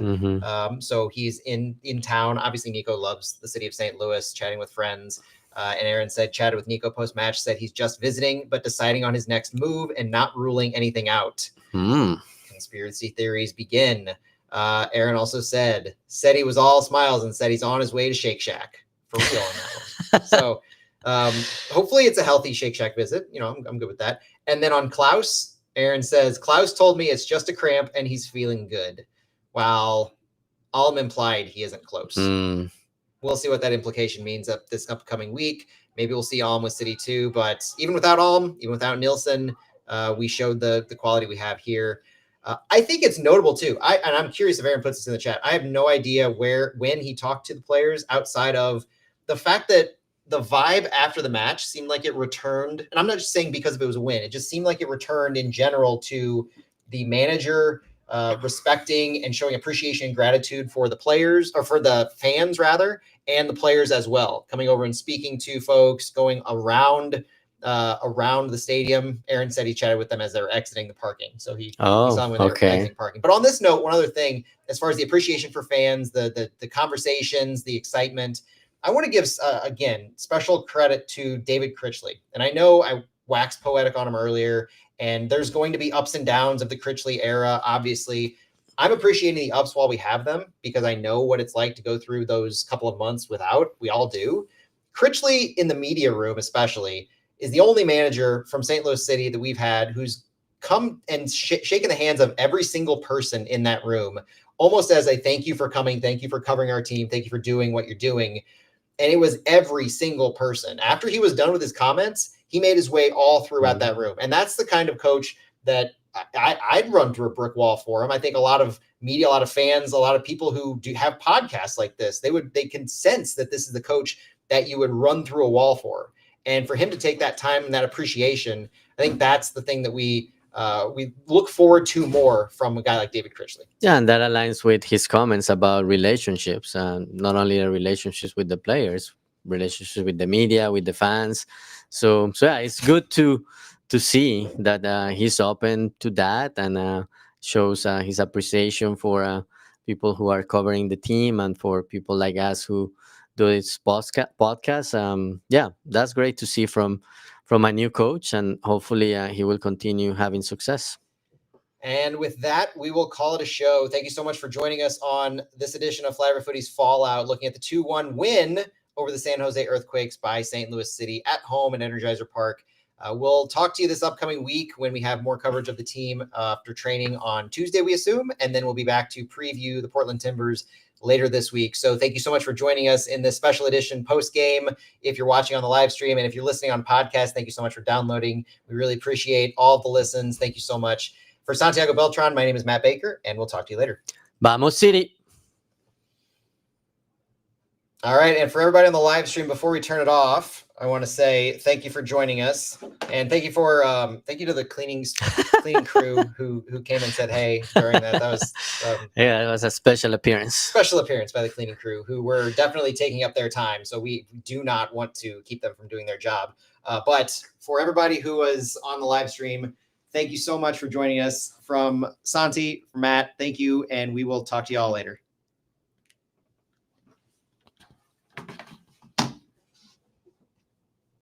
so he's in town. Obviously, Nico loves the city of St. Louis, chatting with friends. And Aaron chatted with Nico post-match, said he's just visiting, but deciding on his next move and not ruling anything out. Conspiracy theories begin. Aaron also said he was all smiles and said he's on his way to Shake Shack. For real on that one. So hopefully it's a healthy Shake Shack visit. I'm good with that. And then on Klaus, Aaron says, Klaus told me it's just a cramp and he's feeling good. While Alm implied he isn't close. We'll see what that implication means this upcoming week. Maybe we'll see Alm with City too, but even without Alm, even without Nielsen, we showed the quality we have here. I think it's notable too. And I'm curious if Aaron puts this in the chat. I have no idea when he talked to the players outside of the fact that the vibe after the match seemed like it returned. And I'm not just saying because it was a win. It just seemed like it returned in general to the manager respecting and showing appreciation and gratitude for the players, or for the fans rather, and the players as well, coming over and speaking to folks, going around the stadium. Aaron said he chatted with them as they were exiting the parking. So he saw them when they were exiting parking. But on this note, one other thing, as far as the appreciation for fans, the conversations, the excitement, I want to give, again, special credit to David Critchley. And I know I waxed poetic on him earlier, and there's going to be ups and downs of the Critchley era, obviously. I'm appreciating the ups while we have them, because I know what it's like to go through those couple of months without. We all do. Critchley, in the media room especially, is the only manager from St. Louis City that we've had who's come and shaken the hands of every single person in that room, almost as a thank you for coming, thank you for covering our team, thank you for doing what you're doing. And it was every single person. After he was done with his comments, he made his way all throughout that room. And that's the kind of coach that I'd run through a brick wall for him. I think a lot of media, a lot of fans, a lot of people who do have podcasts like this, they can sense that this is the coach that you would run through a wall for. And for him to take that time and that appreciation, I think that's the thing that we look forward to more from a guy like David Critchley. Yeah, and that aligns with his comments about relationships, and not only the relationships with the players, relationships with the media, with the fans. So yeah, it's good to see that he's open to that, and shows his appreciation for people who are covering the team, and for people like us who do this podcast. Yeah, that's great to see from a new coach, and hopefully he will continue having success. And with that, we will call it a show. Thank you so much for joining us on this edition of Flyover Footy's Fallout, looking at the 2-1 win over the San Jose Earthquakes by St. Louis City at home in Energizer Park. We'll talk to you this upcoming week when we have more coverage of the team after training on Tuesday, we assume, and then we'll be back to preview the Portland Timbers later this week. So thank you so much for joining us in this special edition post-game. If you're watching on the live stream, and if you're listening on podcast, thank you so much for downloading. We really appreciate all the listens. Thank you so much. For Santiago Beltran, my name is Matt Baker, and we'll talk to you later. Vamos City! All right, and for everybody on the live stream, before we turn it off, I want to say thank you for joining us, and thank you to the cleaning crew who came and said hey during that. That was yeah, it was a special appearance. Special appearance by the cleaning crew, who were definitely taking up their time. So we do not want to keep them from doing their job. But for everybody who was on the live stream, thank you so much for joining us. From Santi, from Matt, thank you, and we will talk to you all later.